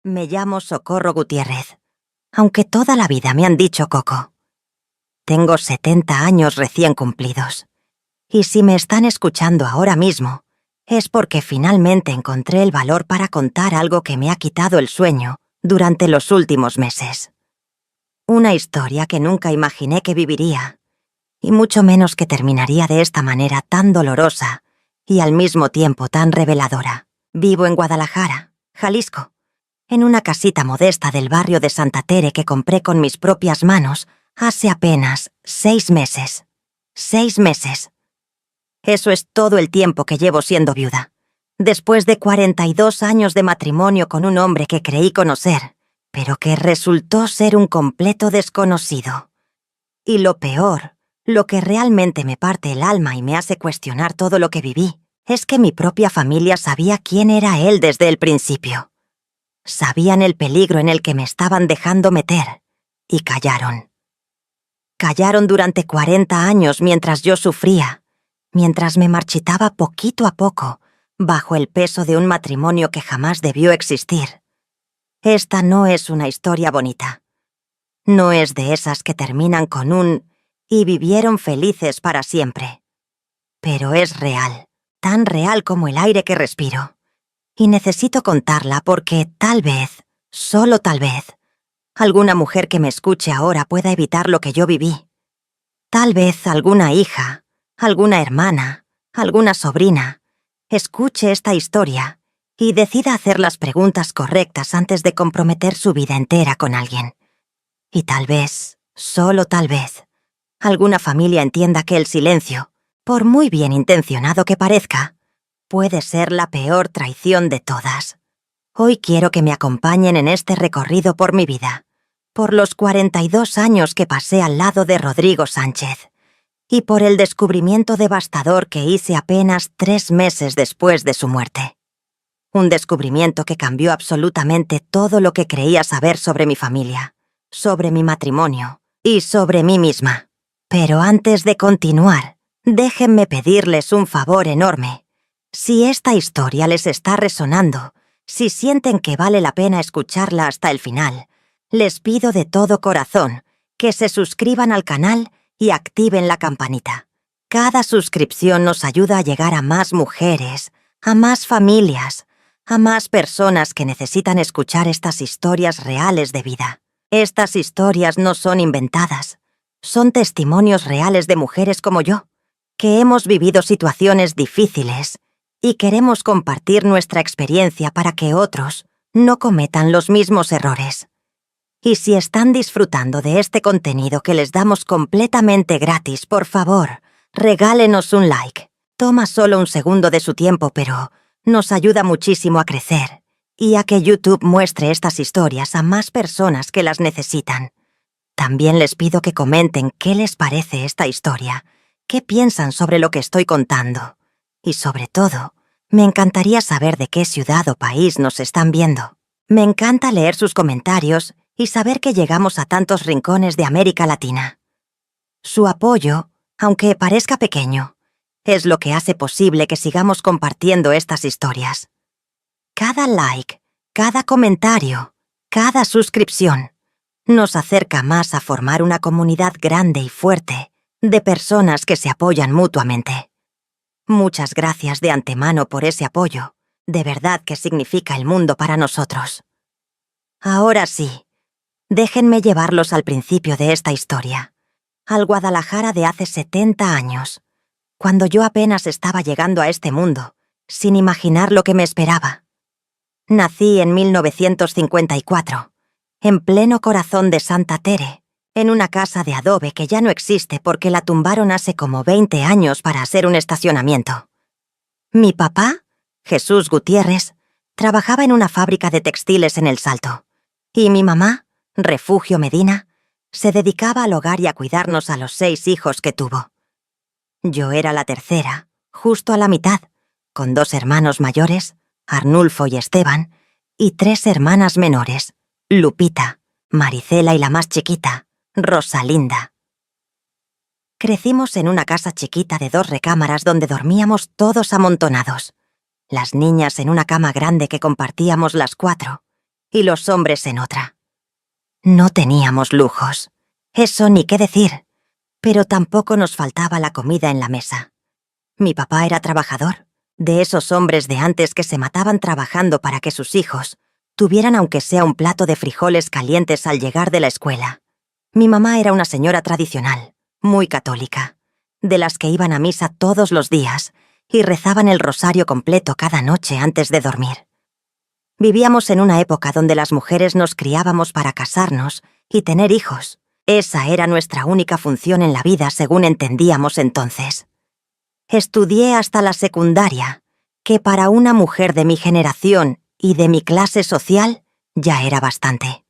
Me llamo Socorro Gutiérrez, aunque toda la vida me han dicho Coco. Tengo 70 años recién cumplidos. Y si me están escuchando ahora mismo, es porque finalmente encontré el valor para contar algo que me ha quitado el sueño durante los últimos meses. Una historia que nunca imaginé que viviría, y mucho menos que terminaría de esta manera tan dolorosa y al mismo tiempo tan reveladora. Vivo en Guadalajara, Jalisco, en una casita modesta del barrio de Santa Tere que compré con mis propias manos hace apenas 6 meses. 6 meses. Eso es todo el tiempo que llevo siendo viuda. Después de 42 años de matrimonio con un hombre que creí conocer, pero que resultó ser un completo desconocido. Y lo peor, lo que realmente me parte el alma y me hace cuestionar todo lo que viví, es que mi propia familia sabía quién era él desde el principio. Sabían el peligro en el que me estaban dejando meter, y callaron. Callaron durante 40 años mientras yo sufría, mientras me marchitaba poquito a poco, bajo el peso de un matrimonio que jamás debió existir. Esta no es una historia bonita. No es de esas que terminan con un «y vivieron felices para siempre». Pero es real, tan real como el aire que respiro. Y necesito contarla porque tal vez, solo tal vez, alguna mujer que me escuche ahora pueda evitar lo que yo viví. Tal vez alguna hija, alguna hermana, alguna sobrina, escuche esta historia y decida hacer las preguntas correctas antes de comprometer su vida entera con alguien. Y tal vez, solo tal vez, alguna familia entienda que el silencio, por muy bien intencionado que parezca, puede ser la peor traición de todas. Hoy quiero que me acompañen en este recorrido por mi vida, por los 42 años que pasé al lado de Rodrigo Sánchez, y por el descubrimiento devastador que hice apenas 3 meses después de su muerte. Un descubrimiento que cambió absolutamente todo lo que creía saber sobre mi familia, sobre mi matrimonio y sobre mí misma. Pero antes de continuar, déjenme pedirles un favor enorme. Si esta historia les está resonando, si sienten que vale la pena escucharla hasta el final, les pido de todo corazón que se suscriban al canal y activen la campanita. Cada suscripción nos ayuda a llegar a más mujeres, a más familias, a más personas que necesitan escuchar estas historias reales de vida. Estas historias no son inventadas, son testimonios reales de mujeres como yo, que hemos vivido situaciones difíciles y queremos compartir nuestra experiencia para que otros no cometan los mismos errores. Y si están disfrutando de este contenido que les damos completamente gratis, por favor, regálenos un like. Toma solo un segundo de su tiempo, pero nos ayuda muchísimo a crecer y a que YouTube muestre estas historias a más personas que las necesitan. También les pido que comenten qué les parece esta historia, qué piensan sobre lo que estoy contando. Y sobre todo, me encantaría saber de qué ciudad o país nos están viendo. Me encanta leer sus comentarios y saber que llegamos a tantos rincones de América Latina. Su apoyo, aunque parezca pequeño, es lo que hace posible que sigamos compartiendo estas historias. Cada like, cada comentario, cada suscripción nos acerca más a formar una comunidad grande y fuerte de personas que se apoyan mutuamente. Muchas gracias de antemano por ese apoyo. De verdad que significa el mundo para nosotros. Ahora sí, déjenme llevarlos al principio de esta historia, al Guadalajara de hace 70 años, cuando yo apenas estaba llegando a este mundo, sin imaginar lo que me esperaba. Nací en 1954, en pleno corazón de Santa Tere, en una casa de adobe que ya no existe porque la tumbaron hace como 20 años para hacer un estacionamiento. Mi papá, Jesús Gutiérrez, trabajaba en una fábrica de textiles en El Salto, y mi mamá, Refugio Medina, se dedicaba al hogar y a cuidarnos a los 6 hijos que tuvo. Yo era la tercera, justo a la mitad, con 2 hermanos mayores, Arnulfo y Esteban, y 3 hermanas menores, Lupita, Maricela y la más chiquita, Rosalinda. Crecimos en una casa chiquita de 2 recámaras donde dormíamos todos amontonados. Las niñas en una cama grande que compartíamos las 4, y los hombres en otra. No teníamos lujos, eso ni qué decir, pero tampoco nos faltaba la comida en la mesa. Mi papá era trabajador, de esos hombres de antes que se mataban trabajando para que sus hijos tuvieran aunque sea un plato de frijoles calientes al llegar de la escuela. Mi mamá era una señora tradicional, muy católica, de las que iban a misa todos los días y rezaban el rosario completo cada noche antes de dormir. Vivíamos en una época donde las mujeres nos criábamos para casarnos y tener hijos. Esa era nuestra única función en la vida según entendíamos entonces. Estudié hasta la secundaria, que para una mujer de mi generación y de mi clase social ya era bastante.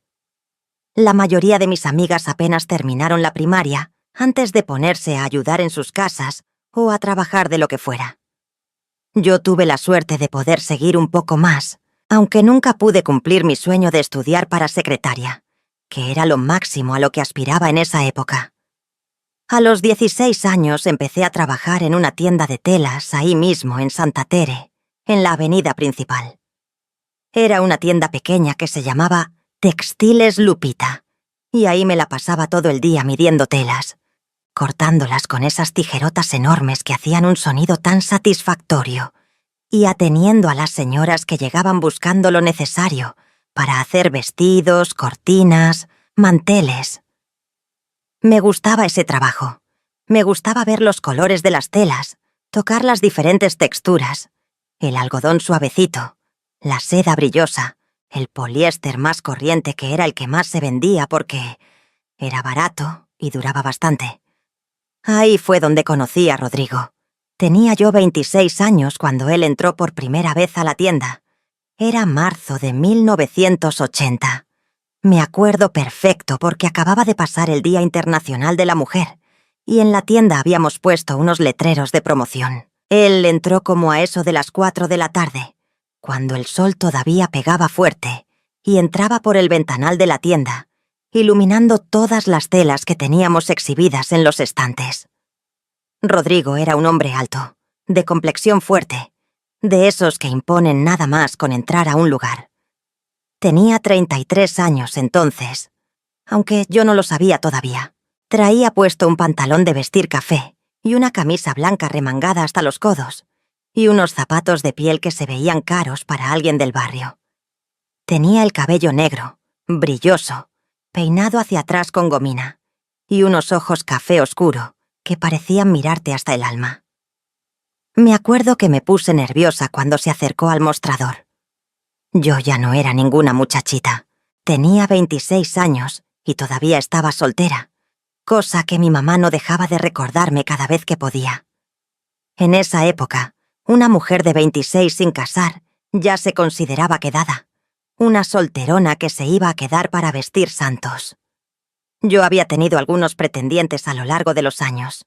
La mayoría de mis amigas apenas terminaron la primaria antes de ponerse a ayudar en sus casas o a trabajar de lo que fuera. Yo tuve la suerte de poder seguir un poco más, aunque nunca pude cumplir mi sueño de estudiar para secretaria, que era lo máximo a lo que aspiraba en esa época. A los 16 años empecé a trabajar en una tienda de telas ahí mismo en Santa Tere, en la avenida principal. Era una tienda pequeña que se llamaba Textiles Lupita, y ahí me la pasaba todo el día midiendo telas, cortándolas con esas tijerotas enormes que hacían un sonido tan satisfactorio, y ateniendo a las señoras que llegaban buscando lo necesario para hacer vestidos, cortinas, manteles. Me gustaba ese trabajo. Me gustaba ver los colores de las telas, tocar las diferentes texturas, el algodón suavecito, la seda brillosa, el poliéster más corriente que era el que más se vendía porque era barato y duraba bastante. Ahí fue donde conocí a Rodrigo. Tenía yo 26 años cuando él entró por primera vez a la tienda. Era marzo de 1980. Me acuerdo perfecto porque acababa de pasar el Día Internacional de la Mujer y en la tienda habíamos puesto unos letreros de promoción. Él entró como a eso de las 4 de la tarde, cuando el sol todavía pegaba fuerte, y entraba por el ventanal de la tienda, iluminando todas las telas que teníamos exhibidas en los estantes. Rodrigo era un hombre alto, de complexión fuerte, de esos que imponen nada más con entrar a un lugar. Tenía 33 años entonces, aunque yo no lo sabía todavía. Traía puesto un pantalón de vestir café y una camisa blanca remangada hasta los codos, y unos zapatos de piel que se veían caros para alguien del barrio. Tenía el cabello negro, brilloso, peinado hacia atrás con gomina, y unos ojos café oscuro que parecían mirarte hasta el alma. Me acuerdo que me puse nerviosa cuando se acercó al mostrador. Yo ya no era ninguna muchachita. Tenía 26 años y todavía estaba soltera, cosa que mi mamá no dejaba de recordarme cada vez que podía. En esa época, una mujer de 26 sin casar ya se consideraba quedada, una solterona que se iba a quedar para vestir santos. Yo había tenido algunos pretendientes a lo largo de los años,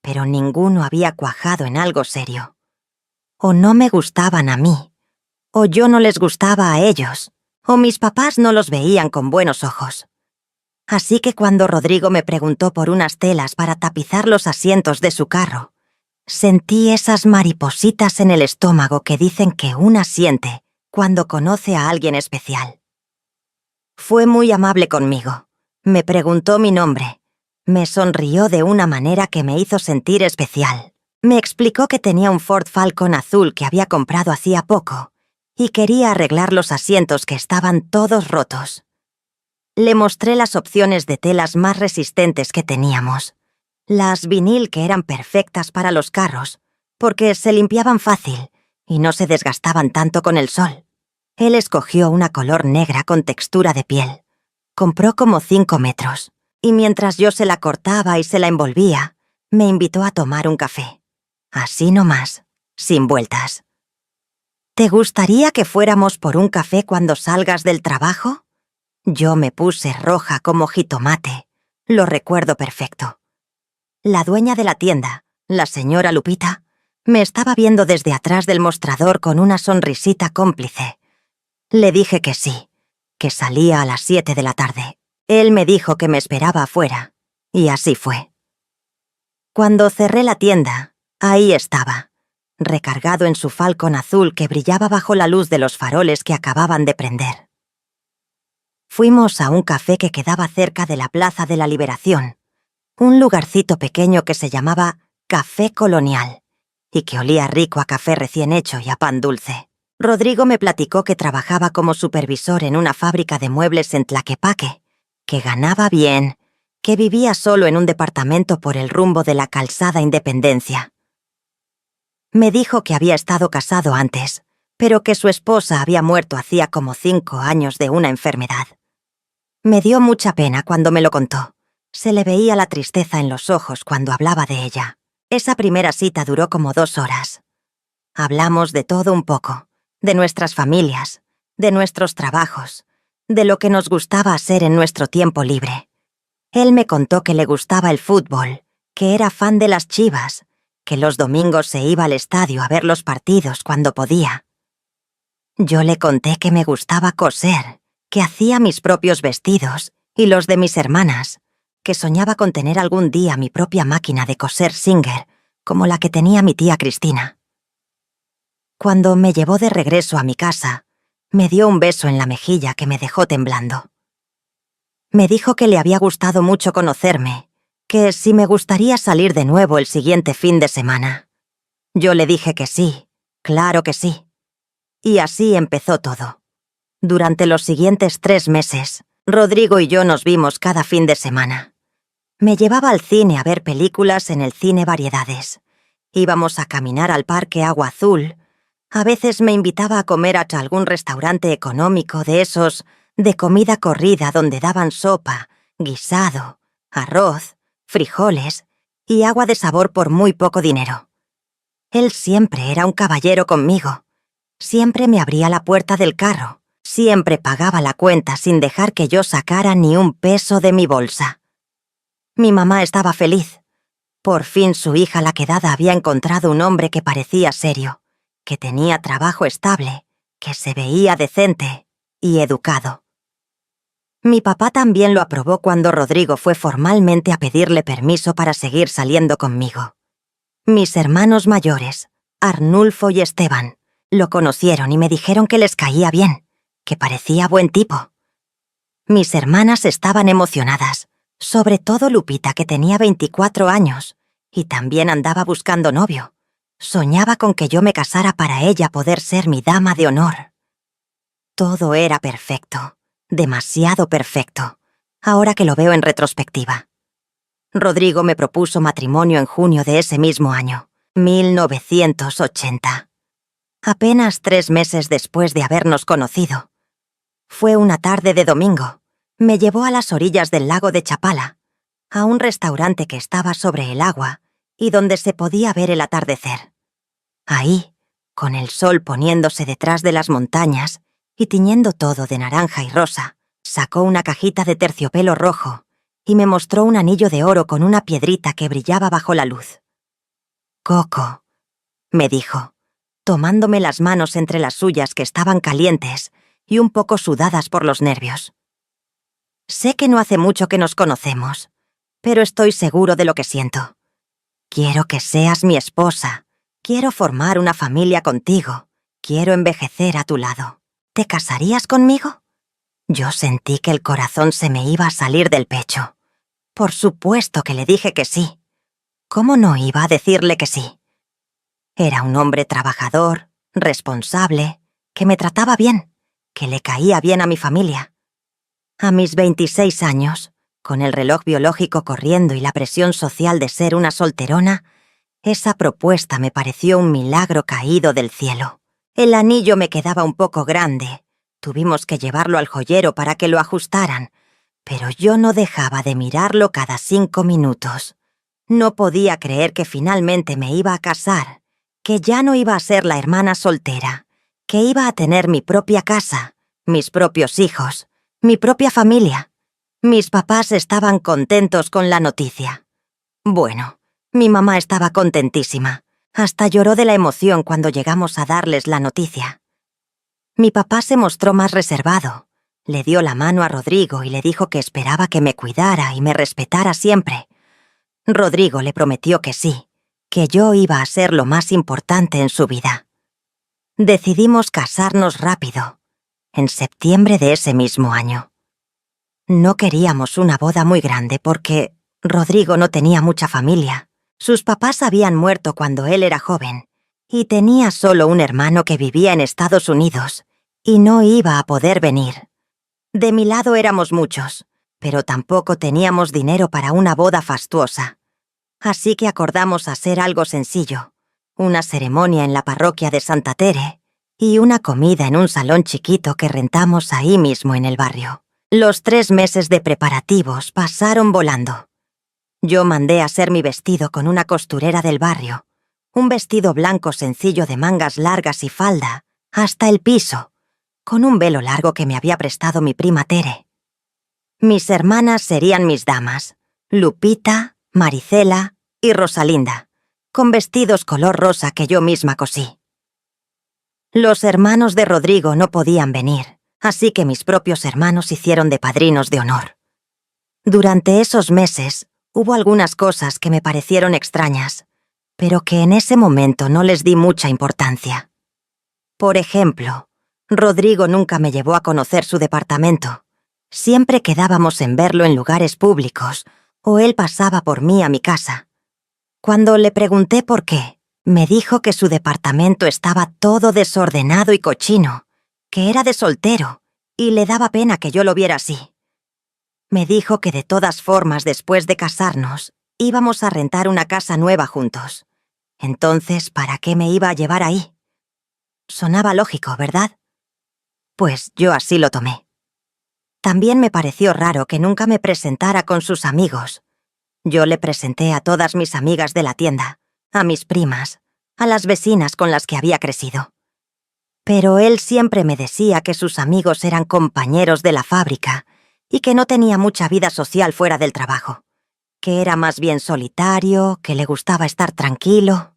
pero ninguno había cuajado en algo serio. O no me gustaban a mí, o yo no les gustaba a ellos, o mis papás no los veían con buenos ojos. Así que cuando Rodrigo me preguntó por unas telas para tapizar los asientos de su carro, sentí esas maripositas en el estómago que dicen que una siente cuando conoce a alguien especial. Fue muy amable conmigo. Me preguntó mi nombre. Me sonrió de una manera que me hizo sentir especial. Me explicó que tenía un Ford Falcon azul que había comprado hacía poco y quería arreglar los asientos que estaban todos rotos. Le mostré las opciones de telas más resistentes que teníamos. Las vinil que eran perfectas para los carros, porque se limpiaban fácil y no se desgastaban tanto con el sol. Él escogió una color negra con textura de piel. Compró como 5 metros, y mientras yo se la cortaba y se la envolvía, me invitó a tomar un café. Así nomás, sin vueltas. ¿Te gustaría que fuéramos por un café cuando salgas del trabajo? Yo me puse roja como jitomate. Lo recuerdo perfecto. La dueña de la tienda, la señora Lupita, me estaba viendo desde atrás del mostrador con una sonrisita cómplice. Le dije que sí, que salía a las 7 de la tarde. Él me dijo que me esperaba afuera, y así fue. Cuando cerré la tienda, ahí estaba, recargado en su Falcon azul que brillaba bajo la luz de los faroles que acababan de prender. Fuimos a un café que quedaba cerca de la Plaza de la Liberación, un lugarcito pequeño que se llamaba Café Colonial y que olía rico a café recién hecho y a pan dulce. Rodrigo me platicó que trabajaba como supervisor en una fábrica de muebles en Tlaquepaque, que ganaba bien, que vivía solo en un departamento por el rumbo de la calzada Independencia. Me dijo que había estado casado antes, pero que su esposa había muerto hacía como 5 años de una enfermedad. Me dio mucha pena cuando me lo contó. Se le veía la tristeza en los ojos cuando hablaba de ella. Esa primera cita duró como 2 horas. Hablamos de todo un poco, de nuestras familias, de nuestros trabajos, de lo que nos gustaba hacer en nuestro tiempo libre. Él me contó que le gustaba el fútbol, que era fan de las Chivas, que los domingos se iba al estadio a ver los partidos cuando podía. Yo le conté que me gustaba coser, que hacía mis propios vestidos y los de mis hermanas, que soñaba con tener algún día mi propia máquina de coser Singer, como la que tenía mi tía Cristina. Cuando me llevó de regreso a mi casa, me dio un beso en la mejilla que me dejó temblando. Me dijo que le había gustado mucho conocerme, que si me gustaría salir de nuevo el siguiente fin de semana. Yo le dije que sí, claro que sí. Y así empezó todo. Durante los siguientes 3 meses, Rodrigo y yo nos vimos cada fin de semana. Me llevaba al cine a ver películas en el Cine Variedades. Íbamos a caminar al Parque Agua Azul. A veces me invitaba a comer a algún restaurante económico de esos de comida corrida donde daban sopa, guisado, arroz, frijoles y agua de sabor por muy poco dinero. Él siempre era un caballero conmigo. Siempre me abría la puerta del carro. Siempre pagaba la cuenta sin dejar que yo sacara ni un peso de mi bolsa. Mi mamá estaba feliz. Por fin su hija la quedada había encontrado un hombre que parecía serio, que tenía trabajo estable, que se veía decente y educado. Mi papá también lo aprobó cuando Rodrigo fue formalmente a pedirle permiso para seguir saliendo conmigo. Mis hermanos mayores, Arnulfo y Esteban, lo conocieron y me dijeron que les caía bien, que parecía buen tipo. Mis hermanas estaban emocionadas, sobre todo Lupita, que tenía 24 años, y también andaba buscando novio. Soñaba con que yo me casara para ella poder ser mi dama de honor. Todo era perfecto, demasiado perfecto, ahora que lo veo en retrospectiva. Rodrigo me propuso matrimonio en junio de ese mismo año, 1980. Apenas 3 meses después de habernos conocido. Fue una tarde de domingo. Me llevó a las orillas del lago de Chapala, a un restaurante que estaba sobre el agua y donde se podía ver el atardecer. Ahí, con el sol poniéndose detrás de las montañas y tiñendo todo de naranja y rosa, sacó una cajita de terciopelo rojo y me mostró un anillo de oro con una piedrita que brillaba bajo la luz. «Coco», me dijo, tomándome las manos entre las suyas que estaban calientes y un poco sudadas por los nervios. «Sé que no hace mucho que nos conocemos, pero estoy seguro de lo que siento. Quiero que seas mi esposa, quiero formar una familia contigo, quiero envejecer a tu lado. ¿Te casarías conmigo?» Yo sentí que el corazón se me iba a salir del pecho. Por supuesto que le dije que sí. ¿Cómo no iba a decirle que sí? Era un hombre trabajador, responsable, que me trataba bien, que le caía bien a mi familia. A mis 26 años, con el reloj biológico corriendo y la presión social de ser una solterona, esa propuesta me pareció un milagro caído del cielo. El anillo me quedaba un poco grande. Tuvimos que llevarlo al joyero para que lo ajustaran, pero yo no dejaba de mirarlo cada 5 minutos. No podía creer que finalmente me iba a casar, que ya no iba a ser la hermana soltera, que iba a tener mi propia casa, mis propios hijos, mi propia familia. Mis papás estaban contentos con la noticia. Bueno, mi mamá estaba contentísima. Hasta lloró de la emoción cuando llegamos a darles la noticia. Mi papá se mostró más reservado. Le dio la mano a Rodrigo y le dijo que esperaba que me cuidara y me respetara siempre. Rodrigo le prometió que sí, que yo iba a ser lo más importante en su vida. Decidimos casarnos rápido, en septiembre de ese mismo año. No queríamos una boda muy grande porque Rodrigo no tenía mucha familia. Sus papás habían muerto cuando él era joven y tenía solo un hermano que vivía en Estados Unidos y no iba a poder venir. De mi lado éramos muchos, pero tampoco teníamos dinero para una boda fastuosa. Así que acordamos hacer algo sencillo, una ceremonia en la parroquia de Santa Tere y una comida en un salón chiquito que rentamos ahí mismo en el barrio. Los 3 meses de preparativos pasaron volando. Yo mandé a hacer mi vestido con una costurera del barrio, un vestido blanco sencillo de mangas largas y falda, hasta el piso, con un velo largo que me había prestado mi prima Tere. Mis hermanas serían mis damas, Lupita, Maricela y Rosalinda, con vestidos color rosa que yo misma cosí. Los hermanos de Rodrigo no podían venir, así que mis propios hermanos hicieron de padrinos de honor. Durante esos meses, hubo algunas cosas que me parecieron extrañas, pero que en ese momento no les di mucha importancia. Por ejemplo, Rodrigo nunca me llevó a conocer su departamento. Siempre quedábamos en verlo en lugares públicos, o él pasaba por mí a mi casa. Cuando le pregunté por qué, me dijo que su departamento estaba todo desordenado y cochino, que era de soltero, y le daba pena que yo lo viera así. Me dijo que de todas formas, después de casarnos, íbamos a rentar una casa nueva juntos. Entonces, ¿para qué me iba a llevar ahí? Sonaba lógico, ¿verdad? Pues yo así lo tomé. También me pareció raro que nunca me presentara con sus amigos. Yo le presenté a todas mis amigas de la tienda, a mis primas, a las vecinas con las que había crecido. Pero él siempre me decía que sus amigos eran compañeros de la fábrica y que no tenía mucha vida social fuera del trabajo, que era más bien solitario, que le gustaba estar tranquilo.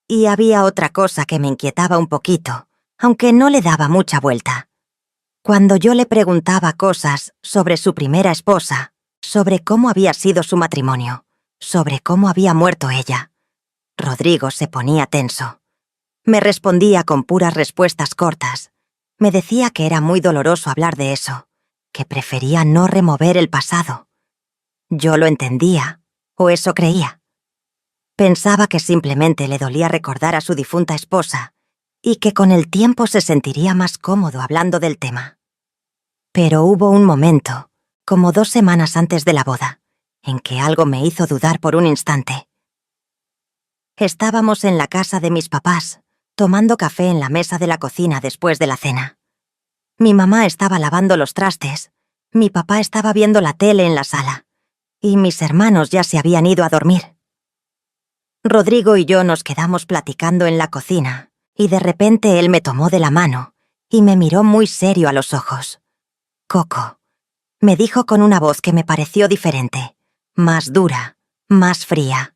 Y había otra cosa que me inquietaba un poquito, aunque no le daba mucha vuelta. Cuando yo le preguntaba cosas sobre su primera esposa, sobre cómo había sido su matrimonio, sobre cómo había muerto ella, Rodrigo se ponía tenso. Me respondía con puras respuestas cortas. Me decía que era muy doloroso hablar de eso, que prefería no remover el pasado. Yo lo entendía, o eso creía. Pensaba que simplemente le dolía recordar a su difunta esposa y que con el tiempo se sentiría más cómodo hablando del tema. Pero hubo un momento, como 2 semanas antes de la boda, en que algo me hizo dudar por un instante. Estábamos en la casa de mis papás, tomando café en la mesa de la cocina después de la cena. Mi mamá estaba lavando los trastes, mi papá estaba viendo la tele en la sala, y mis hermanos ya se habían ido a dormir. Rodrigo y yo nos quedamos platicando en la cocina, y de repente él me tomó de la mano y me miró muy serio a los ojos. «Coco», me dijo con una voz que me pareció diferente, más dura, más fría.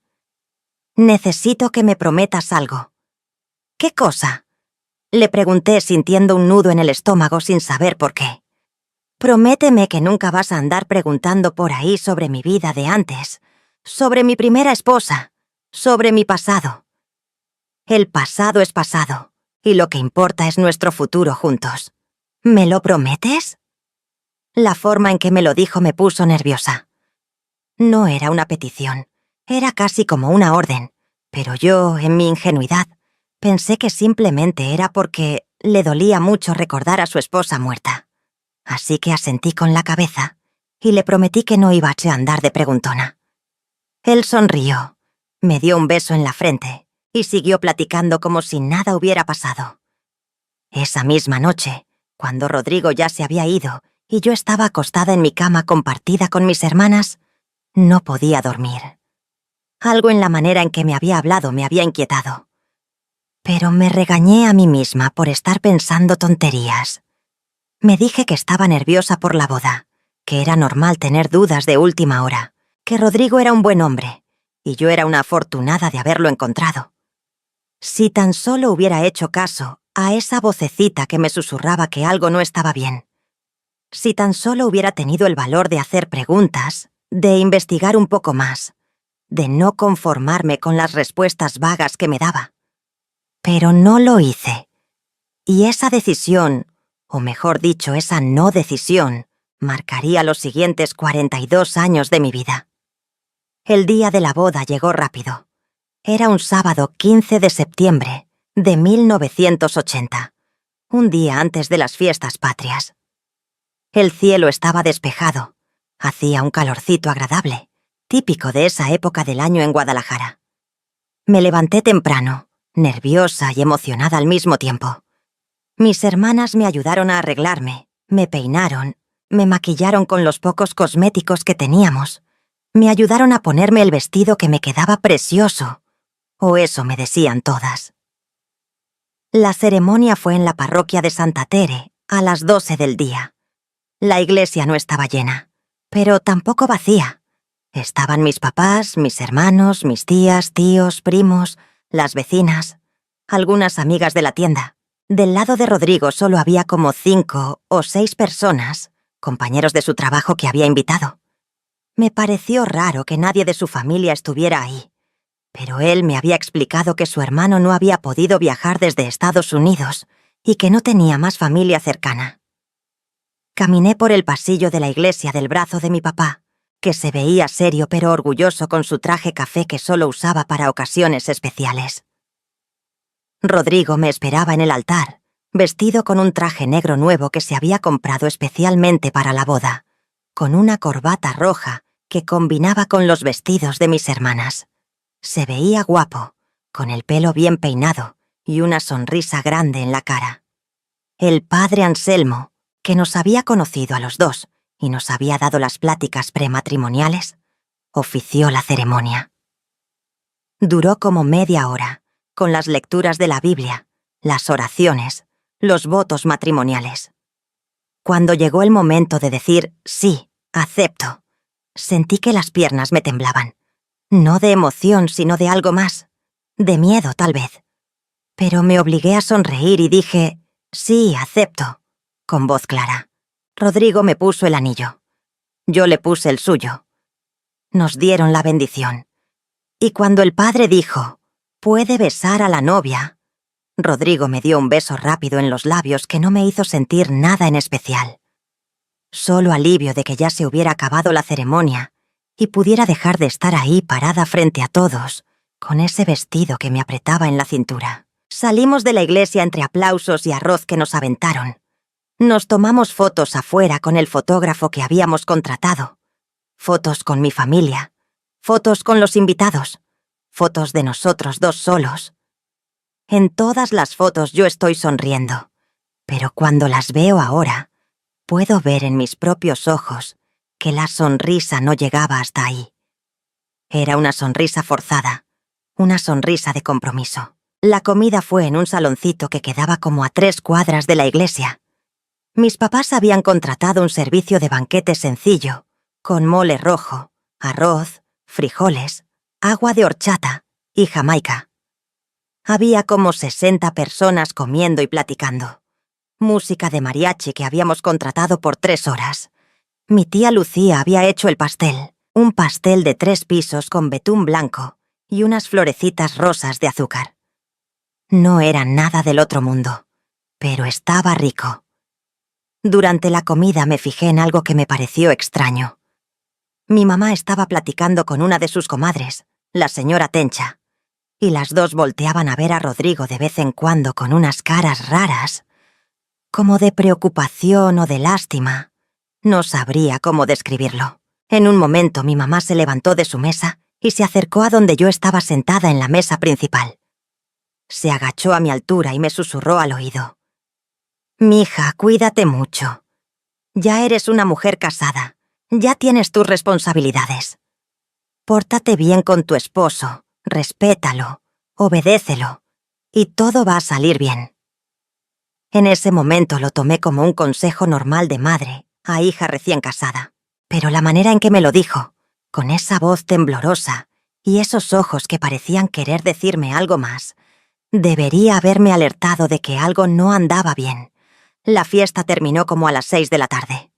«Necesito que me prometas algo». «¿Qué cosa?», le pregunté sintiendo un nudo en el estómago sin saber por qué. «Prométeme que nunca vas a andar preguntando por ahí sobre mi vida de antes, sobre mi primera esposa, sobre mi pasado. El pasado es pasado, y lo que importa es nuestro futuro juntos. ¿Me lo prometes?». La forma en que me lo dijo me puso nerviosa. No era una petición, era casi como una orden, pero yo, en mi ingenuidad, pensé que simplemente era porque le dolía mucho recordar a su esposa muerta. Así que asentí con la cabeza y le prometí que no iba a andar de preguntona. Él sonrió, me dio un beso en la frente y siguió platicando como si nada hubiera pasado. Esa misma noche, cuando Rodrigo ya se había ido y yo estaba acostada en mi cama compartida con mis hermanas, no podía dormir. Algo en la manera en que me había hablado me había inquietado. Pero me regañé a mí misma por estar pensando tonterías. Me dije que estaba nerviosa por la boda, que era normal tener dudas de última hora, que Rodrigo era un buen hombre, y yo era una afortunada de haberlo encontrado. Si tan solo hubiera hecho caso a esa vocecita que me susurraba que algo no estaba bien. Si tan solo hubiera tenido el valor de hacer preguntas, de investigar un poco más, de no conformarme con las respuestas vagas que me daba. Pero no lo hice. Y esa decisión, o mejor dicho, esa no decisión, Marcaría los siguientes 42 años de mi vida. El día de la boda llegó rápido. Era un sábado 15 de septiembre de 1980, un día antes de las fiestas patrias. El cielo estaba despejado. Hacía un calorcito agradable, típico de esa época del año en Guadalajara. Me levanté temprano, nerviosa y emocionada al mismo tiempo. Mis hermanas me ayudaron a arreglarme, me peinaron, me maquillaron con los pocos cosméticos que teníamos, me ayudaron a ponerme el vestido que me quedaba precioso, o eso me decían todas. La ceremonia fue en la parroquia de Santa Tere, a las 12 del día. La iglesia no estaba llena, pero tampoco vacía. Estaban mis papás, mis hermanos, mis tías, tíos, primos, las vecinas, algunas amigas de la tienda. Del lado de Rodrigo solo había como 5 o 6 personas, compañeros de su trabajo que había invitado. Me pareció raro que nadie de su familia estuviera ahí, pero él me había explicado que su hermano no había podido viajar desde Estados Unidos y que no tenía más familia cercana. Caminé por el pasillo de la iglesia del brazo de mi papá, que se veía serio pero orgulloso con su traje café que solo usaba para ocasiones especiales. Rodrigo me esperaba en el altar, vestido con un traje negro nuevo que se había comprado especialmente para la boda, con una corbata roja que combinaba con los vestidos de mis hermanas. Se veía guapo, con el pelo bien peinado y una sonrisa grande en la cara. El padre Anselmo, que nos había conocido a los dos y nos había dado las pláticas prematrimoniales, ofició la ceremonia. Duró como media hora, con las lecturas de la Biblia, las oraciones, los votos matrimoniales. Cuando llegó el momento de decir sí, acepto, sentí que las piernas me temblaban. No de emoción, sino de algo más, de miedo tal vez. Pero me obligué a sonreír y dije, sí, acepto, con voz clara. Rodrigo me puso el anillo. Yo le puse el suyo. Nos dieron la bendición. Y cuando el padre dijo, puede besar a la novia, Rodrigo me dio un beso rápido en los labios que no me hizo sentir nada en especial. Solo alivio de que ya se hubiera acabado la ceremonia y pudiera dejar de estar ahí parada frente a todos, con ese vestido que me apretaba en la cintura. Salimos de la iglesia entre aplausos y arroz que nos aventaron. Nos tomamos fotos afuera con el fotógrafo que habíamos contratado. Fotos con mi familia. Fotos con los invitados. Fotos de nosotros dos solos. En todas las fotos yo estoy sonriendo, pero cuando las veo ahora, puedo ver en mis propios ojos que la sonrisa no llegaba hasta ahí. Era una sonrisa forzada, una sonrisa de compromiso. La comida fue en un saloncito que quedaba como a 3 cuadras de la iglesia. Mis papás habían contratado un servicio de banquete sencillo, con mole rojo, arroz, frijoles, agua de horchata y jamaica. Había como 60 personas comiendo y platicando. Música de mariachi que habíamos contratado por 3 horas. Mi tía Lucía había hecho el pastel, un pastel de 3 pisos con betún blanco y unas florecitas rosas de azúcar. No era nada del otro mundo, pero estaba rico. Durante la comida me fijé en algo que me pareció extraño. Mi mamá estaba platicando con una de sus comadres, la señora Tencha, y las dos volteaban a ver a Rodrigo de vez en cuando con unas caras raras, como de preocupación o de lástima. No sabría cómo describirlo. En un momento mi mamá se levantó de su mesa y se acercó a donde yo estaba sentada en la mesa principal. Se agachó a mi altura y me susurró al oído. «Mija, cuídate mucho. Ya eres una mujer casada. Ya tienes tus responsabilidades. Pórtate bien con tu esposo, respétalo, obedécelo, y todo va a salir bien». En ese momento lo tomé como un consejo normal de madre a hija recién casada, pero la manera en que me lo dijo, con esa voz temblorosa y esos ojos que parecían querer decirme algo más, debería haberme alertado de que algo no andaba bien. La fiesta terminó como a las 6 de la tarde.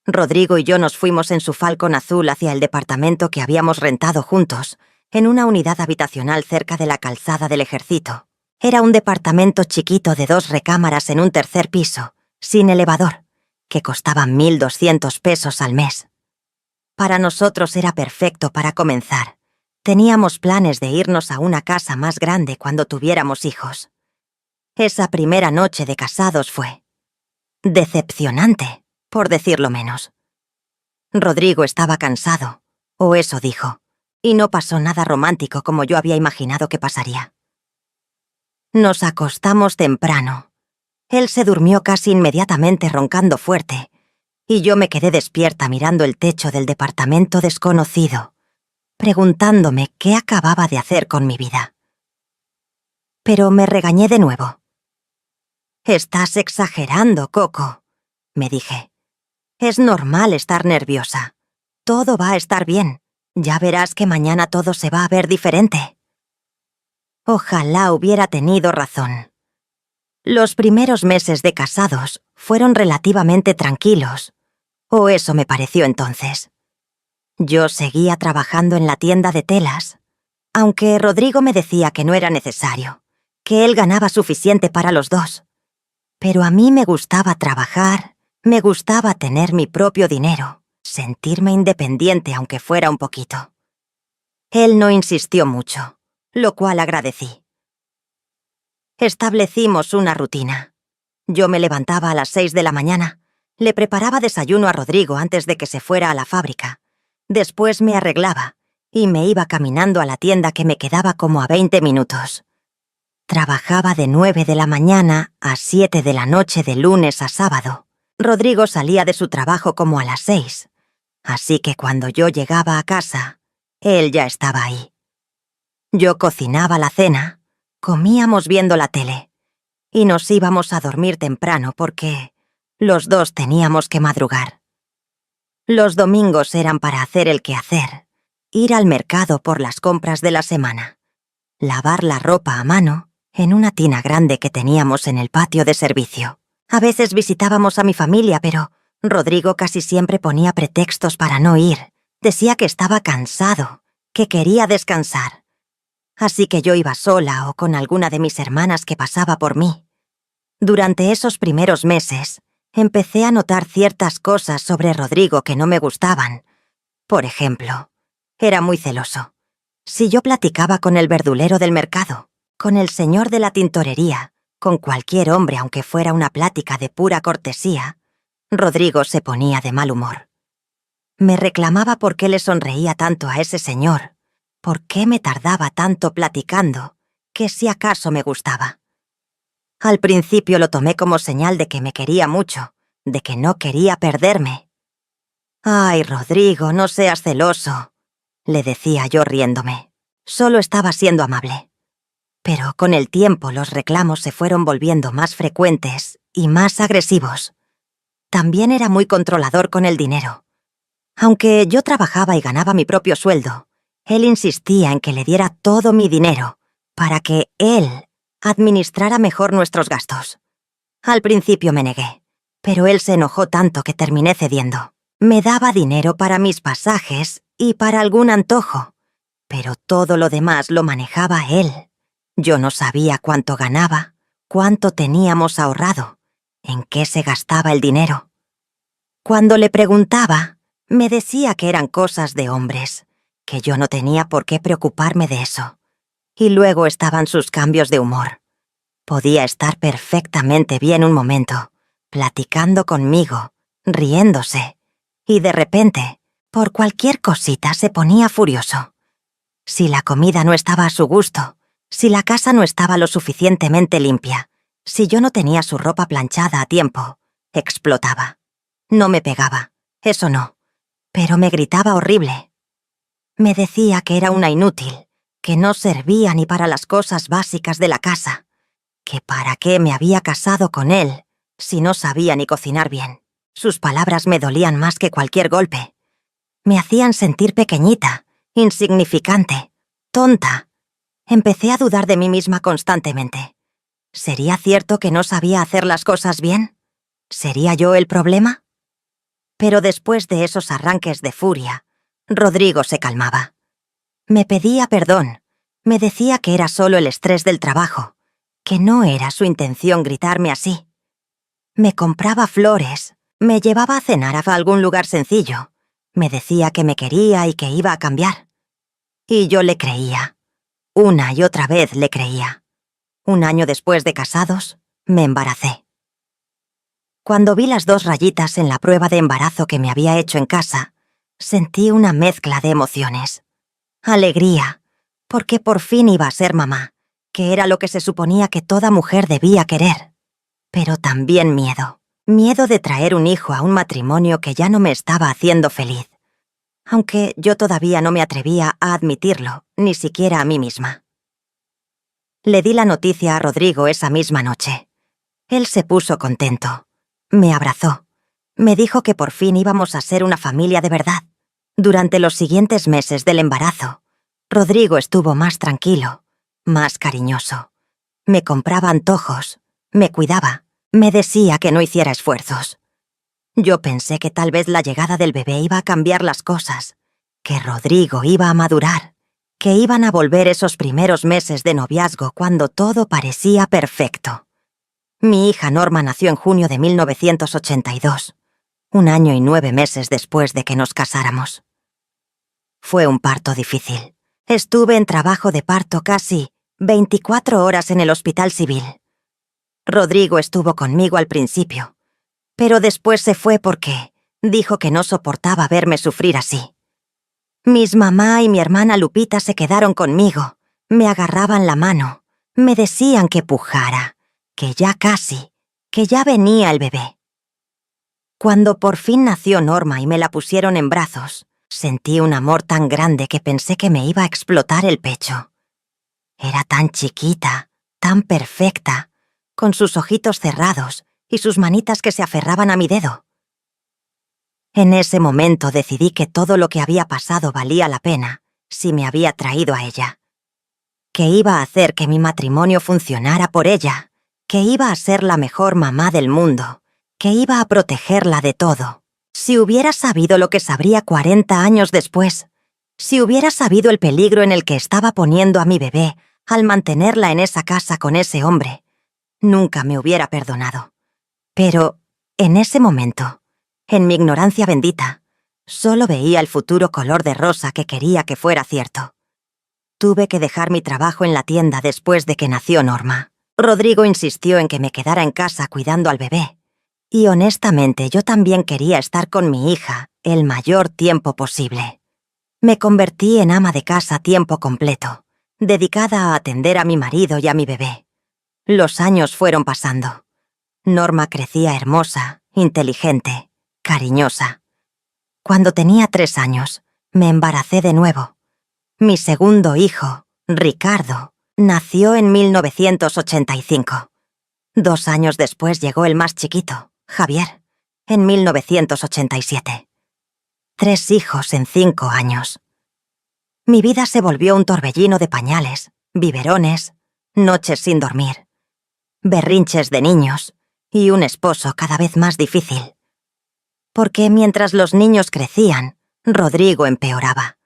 Rodrigo y yo nos fuimos en su Falcon azul hacia el departamento que habíamos rentado juntos, en una unidad habitacional cerca de la calzada del Ejército. Era un departamento chiquito de 2 recámaras en un 3er piso, sin elevador, que costaban 1.200 pesos al mes. Para nosotros era perfecto para comenzar. Teníamos planes de irnos a una casa más grande cuando tuviéramos hijos. Esa primera noche de casados fue decepcionante, por decirlo menos. Rodrigo estaba cansado, o eso dijo, y no pasó nada romántico como yo había imaginado que pasaría. Nos acostamos temprano. Él se durmió casi inmediatamente roncando fuerte, y yo me quedé despierta mirando el techo del departamento desconocido, preguntándome qué acababa de hacer con mi vida. Pero me regañé de nuevo. «Estás exagerando, Coco», me dije. «Es normal estar nerviosa. Todo va a estar bien. Ya verás que mañana todo se va a ver diferente». Ojalá hubiera tenido razón. Los primeros meses de casados fueron relativamente tranquilos, o eso me pareció entonces. Yo seguía trabajando en la tienda de telas, aunque Rodrigo me decía que no era necesario, que él ganaba suficiente para los dos. Pero a mí me gustaba trabajar, me gustaba tener mi propio dinero, sentirme independiente aunque fuera un poquito. Él no insistió mucho, lo cual agradecí. Establecimos una rutina. Yo me levantaba a las 6 de la mañana, le preparaba desayuno a Rodrigo antes de que se fuera a la fábrica. Después me arreglaba y me iba caminando a la tienda que me quedaba como a 20 minutos. Trabajaba de 9 de la mañana a 7 de la noche de lunes a sábado. Rodrigo salía de su trabajo como a las 6, así que cuando yo llegaba a casa, él ya estaba ahí. Yo cocinaba la cena, comíamos viendo la tele, y nos íbamos a dormir temprano porque los dos teníamos que madrugar. Los domingos eran para hacer el quehacer, ir al mercado por las compras de la semana, lavar la ropa a mano en una tina grande que teníamos en el patio de servicio. A veces visitábamos a mi familia, pero Rodrigo casi siempre ponía pretextos para no ir. Decía que estaba cansado, que quería descansar. Así que yo iba sola o con alguna de mis hermanas que pasaba por mí. Durante esos primeros meses, empecé a notar ciertas cosas sobre Rodrigo que no me gustaban. Por ejemplo, era muy celoso. Si yo platicaba con el verdulero del mercado, con el señor de la tintorería, con cualquier hombre aunque fuera una plática de pura cortesía, Rodrigo se ponía de mal humor. Me reclamaba por qué le sonreía tanto a ese señor, por qué me tardaba tanto platicando, que si acaso me gustaba. Al principio lo tomé como señal de que me quería mucho, de que no quería perderme. «Ay, Rodrigo, no seas celoso», le decía yo riéndome. Solo estaba siendo amable. Pero con el tiempo los reclamos se fueron volviendo más frecuentes y más agresivos. También era muy controlador con el dinero. Aunque yo trabajaba y ganaba mi propio sueldo, él insistía en que le diera todo mi dinero para que él administrara mejor nuestros gastos. Al principio me negué, pero él se enojó tanto que terminé cediendo. Me daba dinero para mis pasajes y para algún antojo, pero todo lo demás lo manejaba él. Yo no sabía cuánto ganaba, cuánto teníamos ahorrado, en qué se gastaba el dinero. Cuando le preguntaba, me decía que eran cosas de hombres, que yo no tenía por qué preocuparme de eso. Y luego estaban sus cambios de humor. Podía estar perfectamente bien un momento, platicando conmigo, riéndose, y de repente, por cualquier cosita se ponía furioso. Si la comida no estaba a su gusto, si la casa no estaba lo suficientemente limpia, si yo no tenía su ropa planchada a tiempo, explotaba. No me pegaba, eso no, pero me gritaba horrible. Me decía que era una inútil, que no servía ni para las cosas básicas de la casa, que para qué me había casado con él si no sabía ni cocinar bien. Sus palabras me dolían más que cualquier golpe. Me hacían sentir pequeñita, insignificante, tonta. Empecé a dudar de mí misma constantemente. ¿Sería cierto que no sabía hacer las cosas bien? ¿Sería yo el problema? Pero después de esos arranques de furia, Rodrigo se calmaba. Me pedía perdón, me decía que era solo el estrés del trabajo, que no era su intención gritarme así. Me compraba flores, Me llevaba a cenar a algún lugar sencillo. Me decía que me quería y que iba a cambiar. Y yo le creía. Una y otra vez le creía. Un año después de casados, me embaracé. Cuando vi las 2 rayitas en la prueba de embarazo que me había hecho en casa, sentí una mezcla de emociones. Alegría, porque por fin iba a ser mamá, que era lo que se suponía que toda mujer debía querer. Pero también miedo. Miedo de traer un hijo a un matrimonio que ya no me estaba haciendo feliz. Aunque yo todavía no me atrevía a admitirlo, ni siquiera a mí misma. Le di la noticia a Rodrigo esa misma noche. Él se puso contento. Me abrazó. Me dijo que por fin íbamos a ser una familia de verdad. Durante los siguientes meses del embarazo, Rodrigo estuvo más tranquilo, más cariñoso. Me compraba antojos, me cuidaba, me decía que no hiciera esfuerzos. Yo pensé que tal vez la llegada del bebé iba a cambiar las cosas, que Rodrigo iba a madurar, que iban a volver esos primeros meses de noviazgo cuando todo parecía perfecto. Mi hija Norma nació en junio de 1982, 1 año y 9 meses después de que nos casáramos. Fue un parto difícil. Estuve en trabajo de parto casi 24 horas en el hospital civil. Rodrigo estuvo conmigo al principio, pero después se fue porque dijo que no soportaba verme sufrir así. Mis mamá y mi hermana Lupita se quedaron conmigo, me agarraban la mano, me decían que pujara, que ya casi, que ya venía el bebé. Cuando por fin nació Norma y me la pusieron en brazos, sentí un amor tan grande que pensé que me iba a explotar el pecho. Era tan chiquita, tan perfecta, con sus ojitos cerrados y sus manitas que se aferraban a mi dedo. En ese momento decidí que todo lo que había pasado valía la pena si me había traído a ella. Que iba a hacer que mi matrimonio funcionara por ella, que iba a ser la mejor mamá del mundo, que iba a protegerla de todo. Si hubiera sabido lo que sabría 40 años después, si hubiera sabido el peligro en el que estaba poniendo a mi bebé al mantenerla en esa casa con ese hombre, nunca me hubiera perdonado. Pero, en ese momento, en mi ignorancia bendita, solo veía el futuro color de rosa que quería que fuera cierto. Tuve que dejar mi trabajo en la tienda después de que nació Norma. Rodrigo insistió en que me quedara en casa cuidando al bebé. Y honestamente yo también quería estar con mi hija el mayor tiempo posible. Me convertí en ama de casa a tiempo completo, dedicada a atender a mi marido y a mi bebé. Los años fueron pasando. Norma crecía hermosa, inteligente, cariñosa. Cuando tenía 3 años, me embaracé de nuevo. Mi segundo hijo, Ricardo, nació en 1985. 2 años después llegó el más chiquito, Javier, en 1987. 3 hijos en 5 años. Mi vida se volvió un torbellino de pañales, biberones, noches sin dormir, berrinches de niños y un esposo cada vez más difícil. Porque mientras los niños crecían, Rodrigo empeoraba.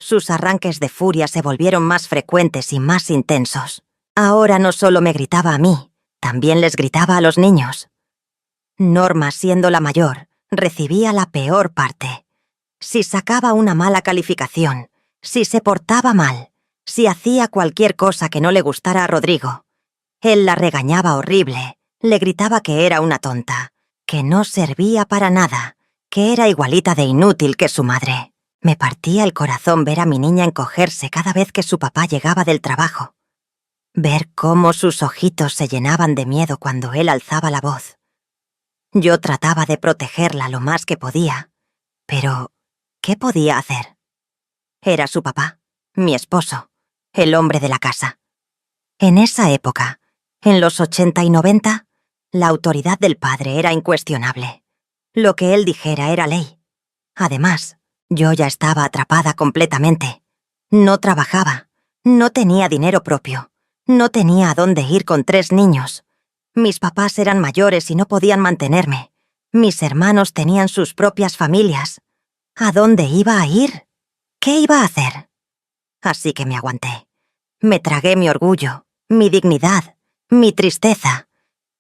Sus arranques de furia se volvieron más frecuentes y más intensos. Ahora no solo me gritaba a mí, también les gritaba a los niños. Norma, siendo la mayor, recibía la peor parte. Si sacaba una mala calificación, si se portaba mal, si hacía cualquier cosa que no le gustara a Rodrigo, él la regañaba horrible, le gritaba que era una tonta, que no servía para nada, que era igualita de inútil que su madre. Me partía el corazón ver a mi niña encogerse cada vez que su papá llegaba del trabajo. Ver cómo sus ojitos se llenaban de miedo cuando él alzaba la voz. Yo trataba de protegerla lo más que podía, pero ¿qué podía hacer? Era su papá, mi esposo, el hombre de la casa. En esa época, en los 80 y 90, la autoridad del padre era incuestionable. Lo que él dijera era ley. Además, yo ya estaba atrapada completamente. No trabajaba, no tenía dinero propio, no tenía a dónde ir con 3 niños. Mis papás eran mayores y no podían mantenerme. Mis hermanos tenían sus propias familias. ¿A dónde iba a ir? ¿Qué iba a hacer? Así que me aguanté. Me tragué mi orgullo, mi dignidad, mi tristeza,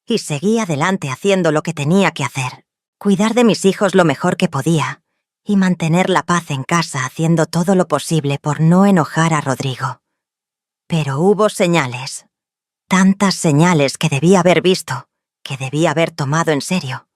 y seguí adelante haciendo lo que tenía que hacer. cuidar de mis hijos lo mejor que podía y mantener la paz en casa haciendo todo lo posible por no enojar a Rodrigo. Pero hubo señales, tantas señales que debía haber visto, que debía haber tomado en serio.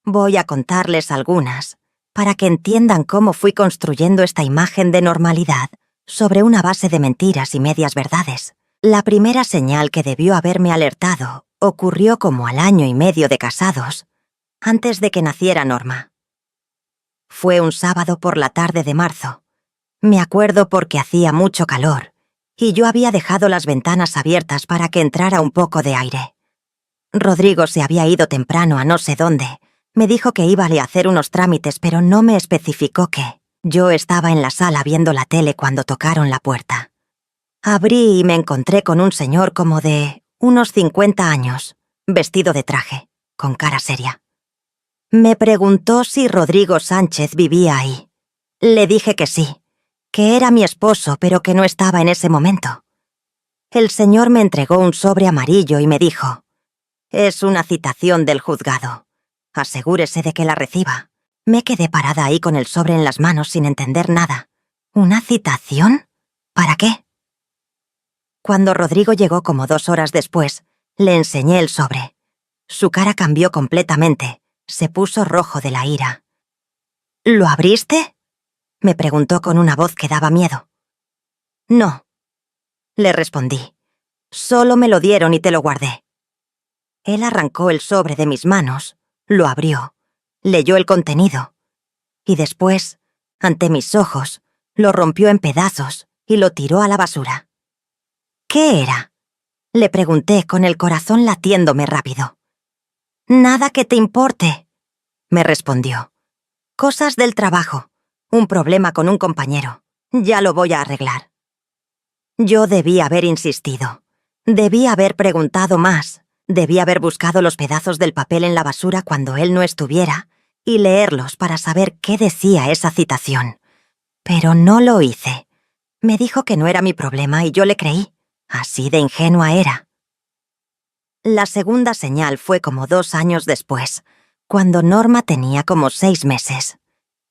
Voy a contarles algunas, para que entiendan cómo fui construyendo esta imagen de normalidad sobre una base de mentiras y medias verdades. La primera señal que debió haberme alertado ocurrió como al 1 año y medio de casados, antes de que naciera Norma. Fue un sábado por la tarde de marzo. Me acuerdo porque hacía mucho calor, y yo había dejado las ventanas abiertas para que entrara un poco de aire. Rodrigo se había ido temprano a no sé dónde. Me dijo que iba a hacer unos trámites, pero no me especificó qué. Yo estaba en la sala viendo la tele cuando tocaron la puerta. Abrí y me encontré con un señor como de unos 50 años, vestido de traje, con cara seria. Me preguntó si Rodrigo Sánchez vivía ahí. Le dije que sí, que era mi esposo, pero que no estaba en ese momento. El señor me entregó un sobre amarillo y me dijo: «Es una citación del juzgado. Asegúrese de que la reciba». Me quedé parada ahí con el sobre en las manos sin entender nada. ¿Una citación? ¿Para qué? Cuando Rodrigo llegó como 2 horas después, le enseñé el sobre. Su cara cambió completamente. Se puso rojo de la ira. «¿Lo abriste?», me preguntó con una voz que daba miedo. «No», le respondí. «Solo me lo dieron y te lo guardé». Él arrancó el sobre de mis manos, lo abrió, leyó el contenido, y después, ante mis ojos, lo rompió en pedazos y lo tiró a la basura. «¿Qué era?», le pregunté con el corazón latiéndome rápido. «Nada que te importe», me respondió. «Cosas del trabajo, un problema con un compañero. Ya lo voy a arreglar». Yo debí haber insistido. Debí haber preguntado más. Debí haber buscado los pedazos del papel en la basura cuando él no estuviera y leerlos para saber qué decía esa citación. Pero no lo hice. Me dijo que no era mi problema y yo le creí. Así de ingenua era. La segunda señal fue como 2 años después, cuando Norma tenía como 6 meses.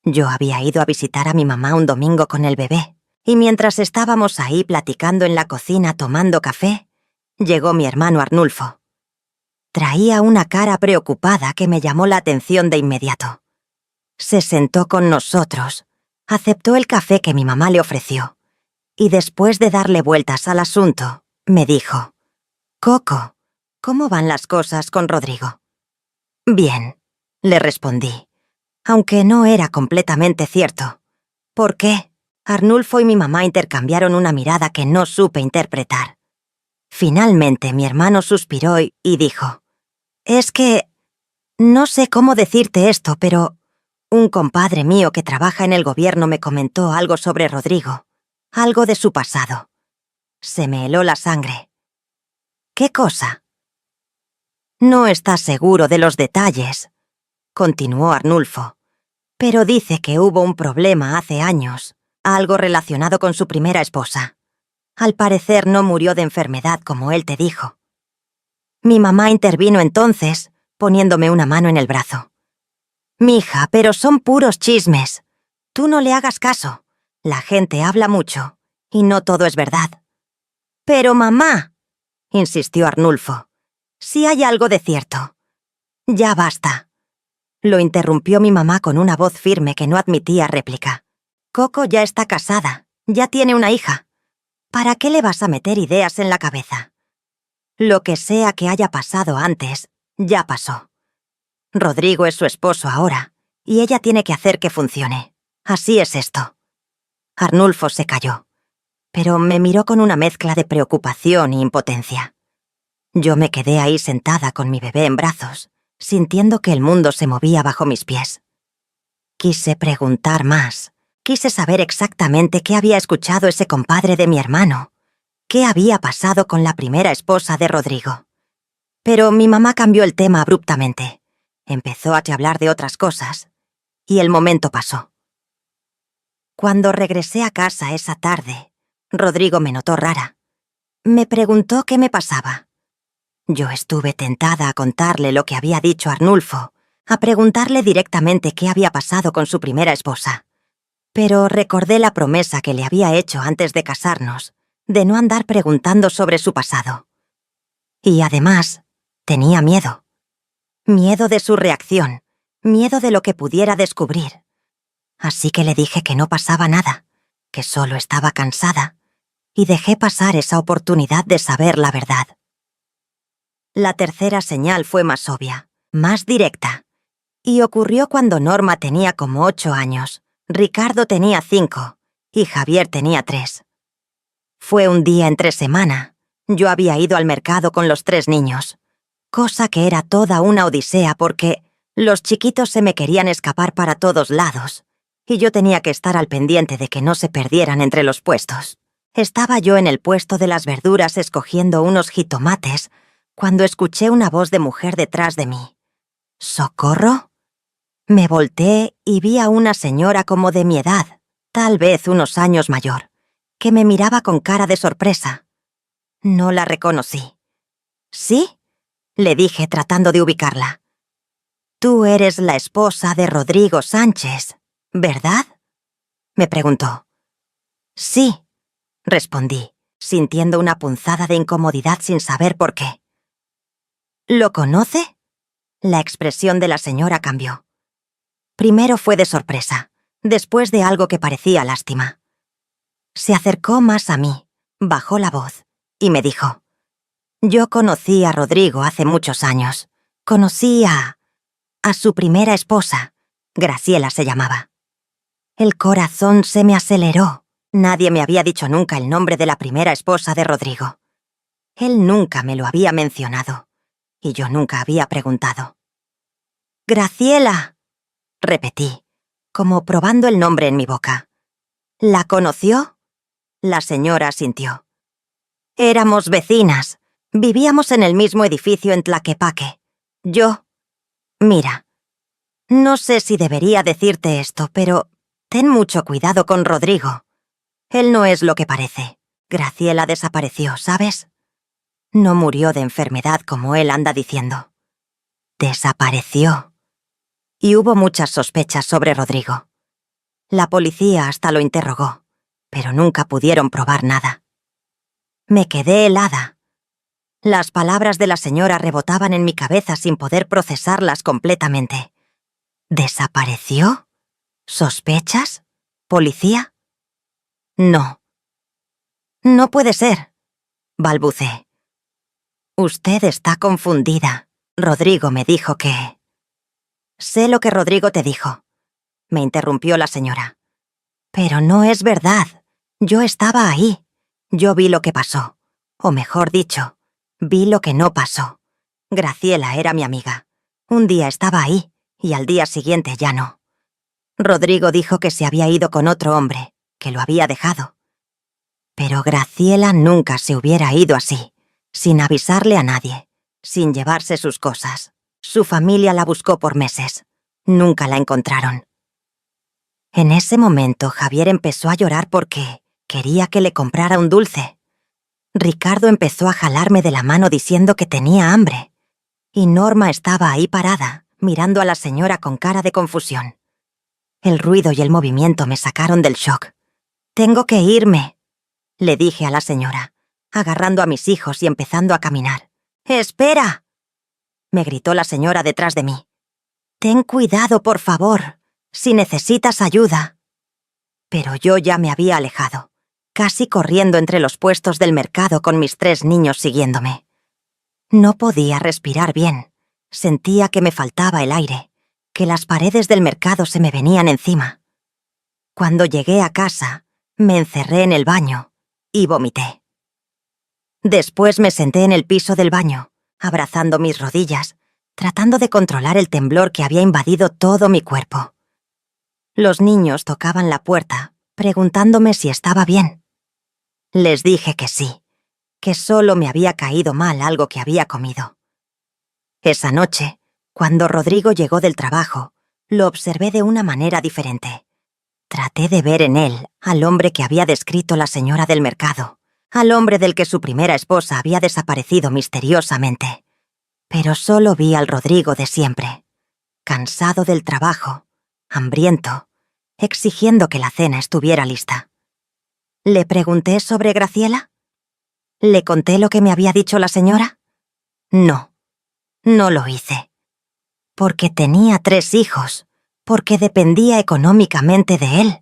Yo había ido a visitar a mi mamá un domingo con el bebé, y mientras estábamos ahí platicando en la cocina tomando café, llegó mi hermano Arnulfo. Traía una cara preocupada que me llamó la atención de inmediato. Se sentó con nosotros, aceptó el café que mi mamá le ofreció, y después de darle vueltas al asunto, me dijo: «Coco, ¿cómo van las cosas con Rodrigo?». «Bien», le respondí, aunque no era completamente cierto. «¿Por qué?». Arnulfo y mi mamá intercambiaron una mirada que no supe interpretar. Finalmente mi hermano suspiró y dijo: «Es que... no sé cómo decirte esto, pero un compadre mío que trabaja en el gobierno me comentó algo sobre Rodrigo, algo de su pasado». Se me heló la sangre. «¿Qué cosa?». «No está seguro de los detalles», continuó Arnulfo, «pero dice que hubo un problema hace años, algo relacionado con su primera esposa. Al parecer no murió de enfermedad como él te dijo». Mi mamá intervino entonces, poniéndome una mano en el brazo. «Mija, pero son puros chismes. Tú no le hagas caso. La gente habla mucho, y no todo es verdad». «Pero mamá», insistió Arnulfo, «si hay algo de cierto». «Ya basta», lo interrumpió mi mamá con una voz firme que no admitía réplica. «Coco ya está casada, ya tiene una hija. ¿Para qué le vas a meter ideas en la cabeza? Lo que sea que haya pasado antes, ya pasó. Rodrigo es su esposo ahora, y ella tiene que hacer que funcione. Así es esto». Arnulfo se calló, pero me miró con una mezcla de preocupación y impotencia. Yo me quedé ahí sentada con mi bebé en brazos, sintiendo que el mundo se movía bajo mis pies. Quise preguntar más. Quise saber exactamente qué había escuchado ese compadre de mi hermano, qué había pasado con la primera esposa de Rodrigo. Pero mi mamá cambió el tema abruptamente. Empezó a hablar de otras cosas, y el momento pasó. Cuando regresé a casa esa tarde, Rodrigo me notó rara. Me preguntó qué me pasaba. Yo estuve tentada a contarle lo que había dicho Arnulfo, a preguntarle directamente qué había pasado con su primera esposa. Pero recordé la promesa que le había hecho antes de casarnos, de no andar preguntando sobre su pasado. Y además, tenía miedo. Miedo de su reacción, miedo de lo que pudiera descubrir. Así que le dije que no pasaba nada, que solo estaba cansada, y dejé pasar esa oportunidad de saber la verdad. La tercera señal fue más obvia, más directa, y ocurrió cuando Norma tenía como 8 años, Ricardo tenía 5 y Javier tenía 3. Fue un día entre semana. Yo había ido al mercado con los 3 niños, cosa que era toda una odisea porque los chiquitos se me querían escapar para todos lados, y yo tenía que estar al pendiente de que no se perdieran entre los puestos. Estaba yo en el puesto de las verduras escogiendo unos jitomates cuando escuché una voz de mujer detrás de mí. ¿Socorro? Me volteé y vi a una señora como de mi edad, tal vez unos años mayor, que me miraba con cara de sorpresa. No la reconocí. ¿Sí? Le dije tratando de ubicarla. Tú eres la esposa de Rodrigo Sánchez, ¿verdad? Me preguntó. Sí, respondí, sintiendo una punzada de incomodidad sin saber por qué. ¿Lo conoce? La expresión de la señora cambió. Primero fue de sorpresa, después de algo que parecía lástima. Se acercó más a mí, bajó la voz y me dijo: yo conocí a Rodrigo hace muchos años. Conocí a su primera esposa. Graciela se llamaba. El corazón se me aceleró. Nadie me había dicho nunca el nombre de la primera esposa de Rodrigo. Él nunca me lo había mencionado, y yo nunca había preguntado. «Graciela», repetí, como probando el nombre en mi boca. «¿La conoció?» La señora asintió. «Éramos vecinas. Vivíamos en el mismo edificio en Tlaquepaque. Mira, no sé si debería decirte esto, pero ten mucho cuidado con Rodrigo. Él no es lo que parece. Graciela desapareció, ¿sabes? No murió de enfermedad como él anda diciendo. Desapareció. Y hubo muchas sospechas sobre Rodrigo. La policía hasta lo interrogó, pero nunca pudieron probar nada. Me quedé helada. Las palabras de la señora rebotaban en mi cabeza sin poder procesarlas completamente. ¿Desapareció? ¿Sospechas? ¿Policía? No. No puede ser, balbuceé. Usted está confundida. Rodrigo me dijo que... Sé lo que Rodrigo te dijo, me interrumpió la señora. Pero no es verdad. Yo estaba ahí. Yo vi lo que pasó. O mejor dicho, vi lo que no pasó. Graciela era mi amiga. Un día estaba ahí y al día siguiente ya no. Rodrigo dijo que se había ido con otro hombre, que lo había dejado. Pero Graciela nunca se hubiera ido así, sin avisarle a nadie, sin llevarse sus cosas. Su familia la buscó por meses. Nunca la encontraron. En ese momento Javier empezó a llorar porque quería que le comprara un dulce. Ricardo empezó a jalarme de la mano diciendo que tenía hambre. Y Norma estaba ahí parada, mirando a la señora con cara de confusión. El ruido y el movimiento me sacaron del shock. «Tengo que irme», le dije a la señora, agarrando a mis hijos y empezando a caminar. «¡Espera!», me gritó la señora detrás de mí. «Ten cuidado, por favor, si necesitas ayuda». Pero yo ya me había alejado, casi corriendo entre los puestos del mercado con mis 3 niños siguiéndome. No podía respirar bien. Sentía que me faltaba el aire, que las paredes del mercado se me venían encima. Cuando llegué a casa, me encerré en el baño y vomité. Después me senté en el piso del baño, abrazando mis rodillas, tratando de controlar el temblor que había invadido todo mi cuerpo. Los niños tocaban la puerta, preguntándome si estaba bien. Les dije que sí, que solo me había caído mal algo que había comido. Esa noche, cuando Rodrigo llegó del trabajo, lo observé de una manera diferente. Traté de ver en él al hombre que había descrito la señora del mercado, al hombre del que su primera esposa había desaparecido misteriosamente. Pero solo vi al Rodrigo de siempre. cansado del trabajo, hambriento, exigiendo que la cena estuviera lista. Le pregunté sobre Graciela. ¿Le conté lo que me había dicho la señora? No, no lo hice. Porque tenía 3 hijos, porque dependía económicamente de él,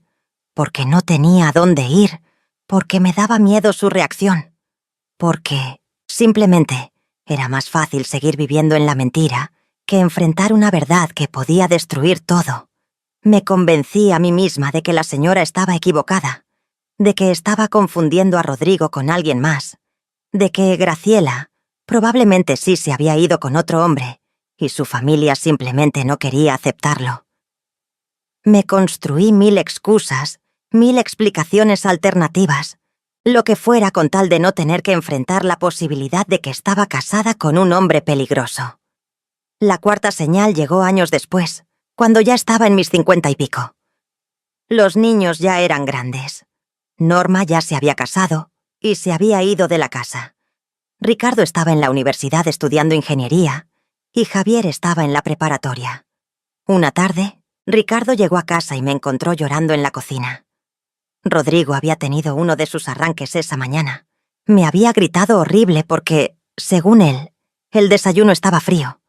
porque no tenía a dónde ir, porque me daba miedo su reacción, porque, simplemente, era más fácil seguir viviendo en la mentira que enfrentar una verdad que podía destruir todo. Me convencí a mí misma de que la señora estaba equivocada, de que estaba confundiendo a Rodrigo con alguien más, de que Graciela probablemente sí se había ido con otro hombre y su familia simplemente no quería aceptarlo. Me construí 1000 excusas, 1000 explicaciones alternativas, lo que fuera con tal de no tener que enfrentar la posibilidad de que estaba casada con un hombre peligroso. La 4ª señal llegó años después, cuando ya estaba en mis 50 y pico. Los niños ya eran grandes. Norma ya se había casado y se había ido de la casa. Ricardo estaba en la universidad estudiando ingeniería y Javier estaba en la preparatoria. Una tarde, Ricardo llegó a casa y me encontró llorando en la cocina. Rodrigo había tenido uno de sus arranques esa mañana. Me había gritado horrible porque, según él, el desayuno estaba frío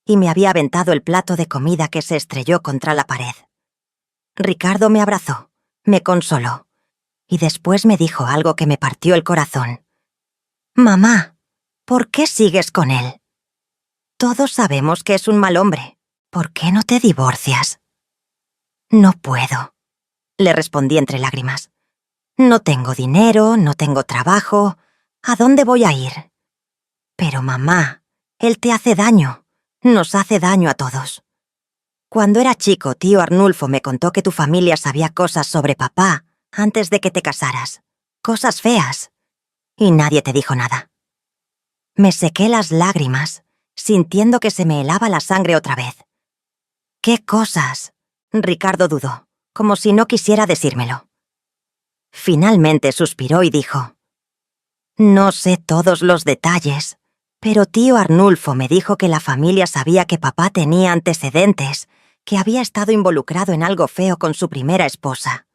y me había aventado el plato de comida que se estrelló contra la pared. Ricardo me abrazó, me consoló y después me dijo algo que me partió el corazón. «Mamá, ¿por qué sigues con él? Todos sabemos que es un mal hombre. ¿Por qué no te divorcias?» «No puedo», le respondí entre lágrimas. «No tengo dinero, no tengo trabajo. ¿A dónde voy a ir?» «Pero mamá, él te hace daño. Nos hace daño a todos. Cuando era chico, tío Arnulfo me contó que tu familia sabía cosas sobre papá antes de que te casaras. Cosas feas. Y nadie te dijo nada». Me sequé las lágrimas, sintiendo que se me helaba la sangre otra vez. «¿Qué cosas?» Ricardo dudó, como si no quisiera decírmelo. Finalmente suspiró y dijo: «No sé todos los detalles, pero tío Arnulfo me dijo que la familia sabía que papá tenía antecedentes, que había estado involucrado en algo feo con su primera esposa.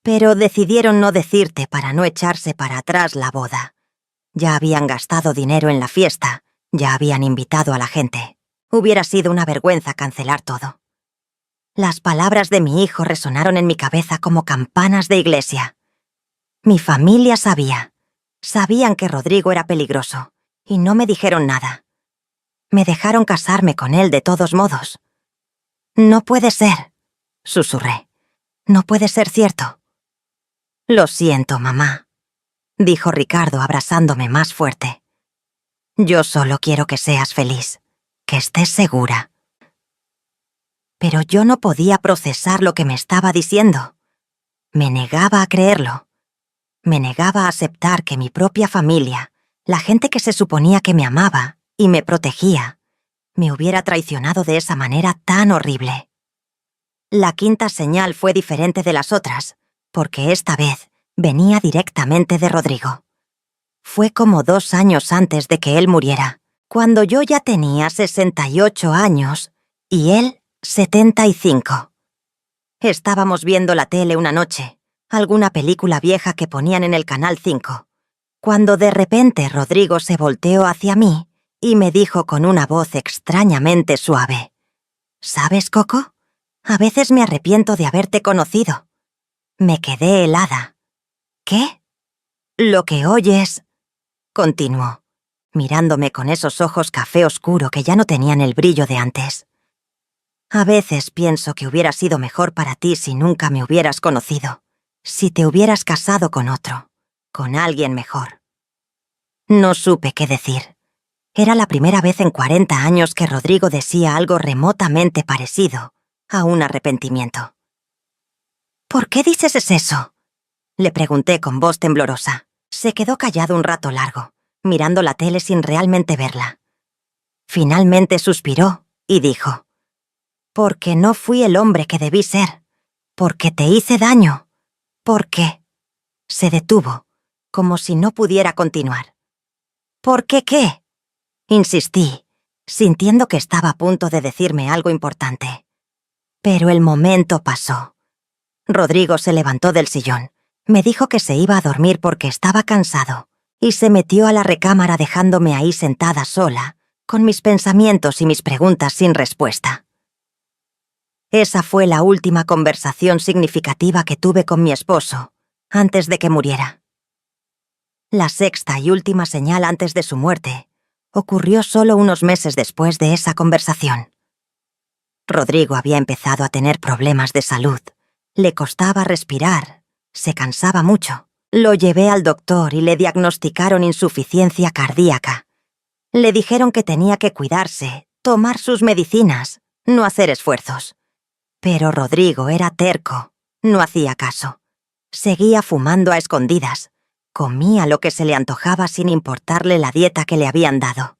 Pero decidieron no decirte para no echarse para atrás la boda. Ya habían gastado dinero en la fiesta, ya habían invitado a la gente. Hubiera sido una vergüenza cancelar todo». Las palabras de mi hijo resonaron en mi cabeza como campanas de iglesia. Mi familia sabía. Sabían que Rodrigo era peligroso, y no me dijeron nada. Me dejaron casarme con él de todos modos. «No puede ser», susurré. «No puede ser cierto». «Lo siento, mamá», dijo Ricardo abrazándome más fuerte. «Yo solo quiero que seas feliz, que estés segura». Pero yo no podía procesar lo que me estaba diciendo. Me negaba a creerlo. Me negaba a aceptar que mi propia familia, la gente que se suponía que me amaba y me protegía, me hubiera traicionado de esa manera tan horrible. La 5ª señal fue diferente de las otras, porque esta vez venía directamente de Rodrigo. Fue como 2 años antes de que él muriera, cuando yo ya tenía 68 años y él 75. Estábamos viendo la tele una noche, alguna película vieja que ponían en el Canal 5, cuando de repente Rodrigo se volteó hacia mí y me dijo con una voz extrañamente suave: «¿Sabes, Coco? A veces me arrepiento de haberte conocido». Me quedé helada. «¿Qué?» «Lo que oyes», continuó, mirándome con esos ojos café oscuro que ya no tenían el brillo de antes. «A veces pienso que hubiera sido mejor para ti si nunca me hubieras conocido, si te hubieras casado con otro, con alguien mejor». No supe qué decir. Era la primera vez en 40 años que Rodrigo decía algo remotamente parecido a un arrepentimiento. «¿Por qué dices eso?», le pregunté con voz temblorosa. Se quedó callado un rato largo, mirando la tele sin realmente verla. Finalmente suspiró y dijo: «Porque no fui el hombre que debí ser. Porque te hice daño. Porque…». Se detuvo, como si no pudiera continuar. «¿Por qué qué?», insistí, sintiendo que estaba a punto de decirme algo importante. Pero el momento pasó. Rodrigo se levantó del sillón, me dijo que se iba a dormir porque estaba cansado, y se metió a la recámara dejándome ahí sentada sola, con mis pensamientos y mis preguntas sin respuesta. Esa fue la última conversación significativa que tuve con mi esposo, antes de que muriera. La sexta y última señal antes de su muerte ocurrió solo unos meses después de esa conversación. Rodrigo había empezado a tener problemas de salud. Le costaba respirar, se cansaba mucho. Lo llevé al doctor y le diagnosticaron insuficiencia cardíaca. Le dijeron que tenía que cuidarse, tomar sus medicinas, no hacer esfuerzos. Pero Rodrigo era terco, no hacía caso. Seguía fumando a escondidas. Comía lo que se le antojaba sin importarle la dieta que le habían dado.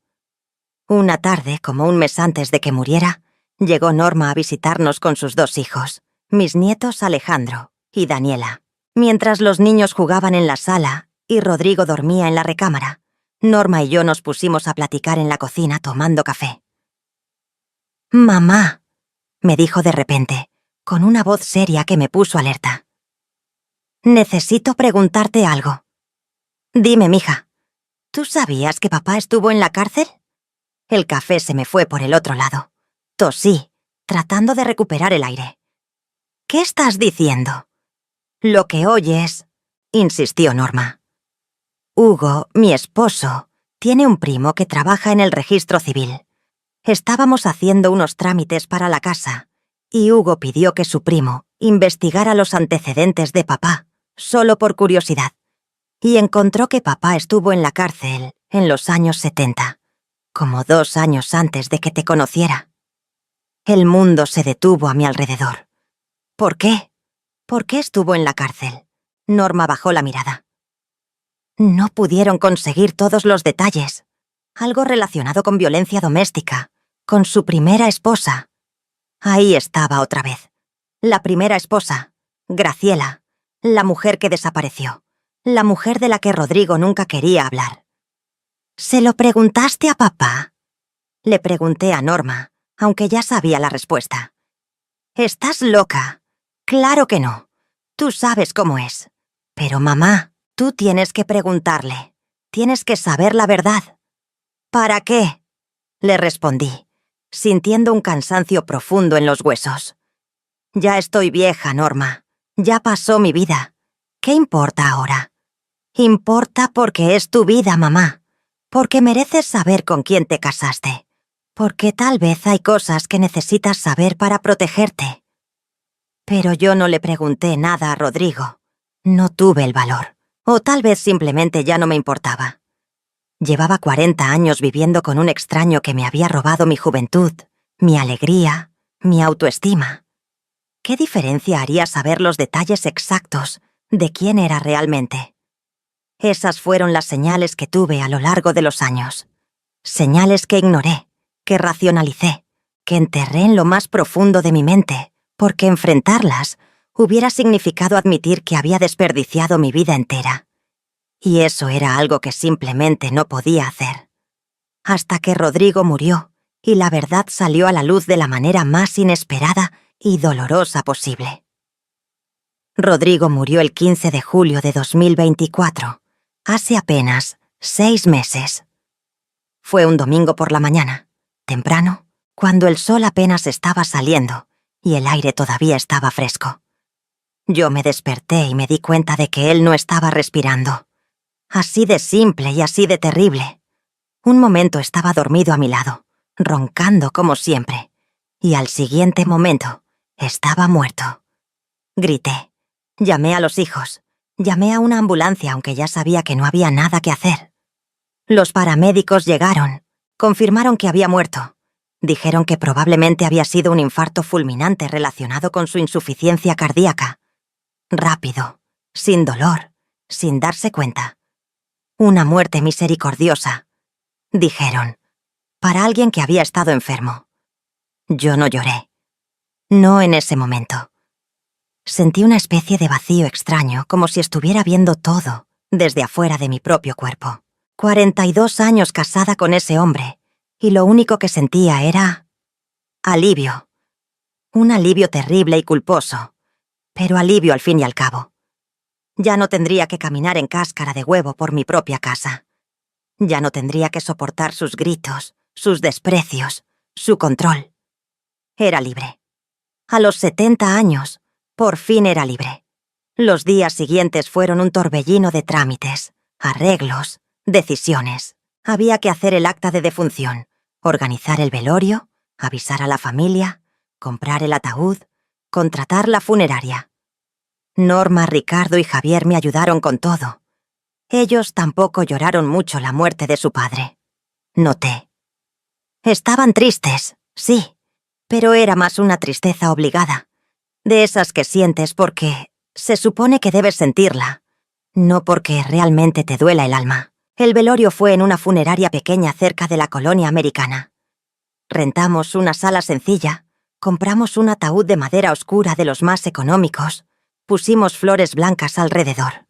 Una tarde, como un mes antes de que muriera, llegó Norma a visitarnos con sus 2 hijos, mis nietos Alejandro y Daniela. Mientras los niños jugaban en la sala y Rodrigo dormía en la recámara, Norma y yo nos pusimos a platicar en la cocina tomando café. «Mamá», me dijo de repente, con una voz seria que me puso alerta. «Necesito preguntarte algo». «Dime, mija, ¿tú sabías que papá estuvo en la cárcel?» El café se me fue por el otro lado. Tosí, tratando de recuperar el aire. «¿Qué estás diciendo?» «Lo que oyes», insistió Norma. «Hugo, mi esposo, tiene un primo que trabaja en el registro civil. Estábamos haciendo unos trámites para la casa, y Hugo pidió que su primo investigara los antecedentes de papá, solo por curiosidad, y encontró que papá estuvo en la cárcel en los años 70, como 2 años antes de que te conociera. El mundo se detuvo a mi alrededor. ¿Por qué? ¿Por qué estuvo en la cárcel?» Norma bajó la mirada. «No pudieron conseguir todos los detalles. Algo relacionado con violencia doméstica, con su primera esposa». Ahí estaba otra vez. La primera esposa, Graciela, la mujer que desapareció, la mujer de la que Rodrigo nunca quería hablar. «¿Se lo preguntaste a papá?» Le pregunté a Norma, aunque ya sabía la respuesta. «Estás loca. Claro que no. Tú sabes cómo es. Pero mamá, tú tienes que preguntarle. Tienes que saber la verdad». «¿Para qué?», le respondí, sintiendo un cansancio profundo en los huesos. «Ya estoy vieja, Norma. Ya pasó mi vida. ¿Qué importa ahora?» «Importa porque es tu vida, mamá. Porque mereces saber con quién te casaste. Porque tal vez hay cosas que necesitas saber para protegerte». Pero yo no le pregunté nada a Rodrigo. No tuve el valor. O tal vez simplemente ya no me importaba. Llevaba 40 años viviendo con un extraño que me había robado mi juventud, mi alegría, mi autoestima. ¿Qué diferencia haría saber los detalles exactos de quién era realmente? Esas fueron las señales que tuve a lo largo de los años. Señales que ignoré, que racionalicé, que enterré en lo más profundo de mi mente, porque enfrentarlas hubiera significado admitir que había desperdiciado mi vida entera. Y eso era algo que simplemente no podía hacer. Hasta que Rodrigo murió y la verdad salió a la luz de la manera más inesperada y dolorosa posible. Rodrigo murió el 15 de julio de 2024, hace apenas 6 meses. Fue un domingo por la mañana, temprano, cuando el sol apenas estaba saliendo y el aire todavía estaba fresco. Yo me desperté y me di cuenta de que él no estaba respirando. Así de simple y así de terrible. Un momento estaba dormido a mi lado, roncando como siempre, y al siguiente momento estaba muerto. Grité. Llamé a los hijos. Llamé a una ambulancia aunque ya sabía que no había nada que hacer. Los paramédicos llegaron. Confirmaron que había muerto. Dijeron que probablemente había sido un infarto fulminante relacionado con su insuficiencia cardíaca. Rápido, sin dolor, sin darse cuenta. Una muerte misericordiosa, dijeron, para alguien que había estado enfermo. Yo no lloré. No en ese momento. Sentí una especie de vacío extraño, como si estuviera viendo todo desde afuera de mi propio cuerpo. 42 años casada con ese hombre, y lo único que sentía era alivio. Un alivio terrible y culposo, pero alivio al fin y al cabo. Ya no tendría que caminar en cáscara de huevo por mi propia casa. Ya no tendría que soportar sus gritos, sus desprecios, su control. Era libre. A los 70 años, por fin era libre. Los días siguientes fueron un torbellino de trámites, arreglos, decisiones. Había que hacer el acta de defunción, organizar el velorio, avisar a la familia, comprar el ataúd, contratar la funeraria. Norma, Ricardo y Javier me ayudaron con todo. Ellos tampoco lloraron mucho la muerte de su padre. Noté. Estaban tristes, sí, pero era más una tristeza obligada, de esas que sientes porque se supone que debes sentirla, no porque realmente te duela el alma. El velorio fue en una funeraria pequeña cerca de la colonia americana. Rentamos una sala sencilla, compramos un ataúd de madera oscura de los más económicos, pusimos flores blancas alrededor.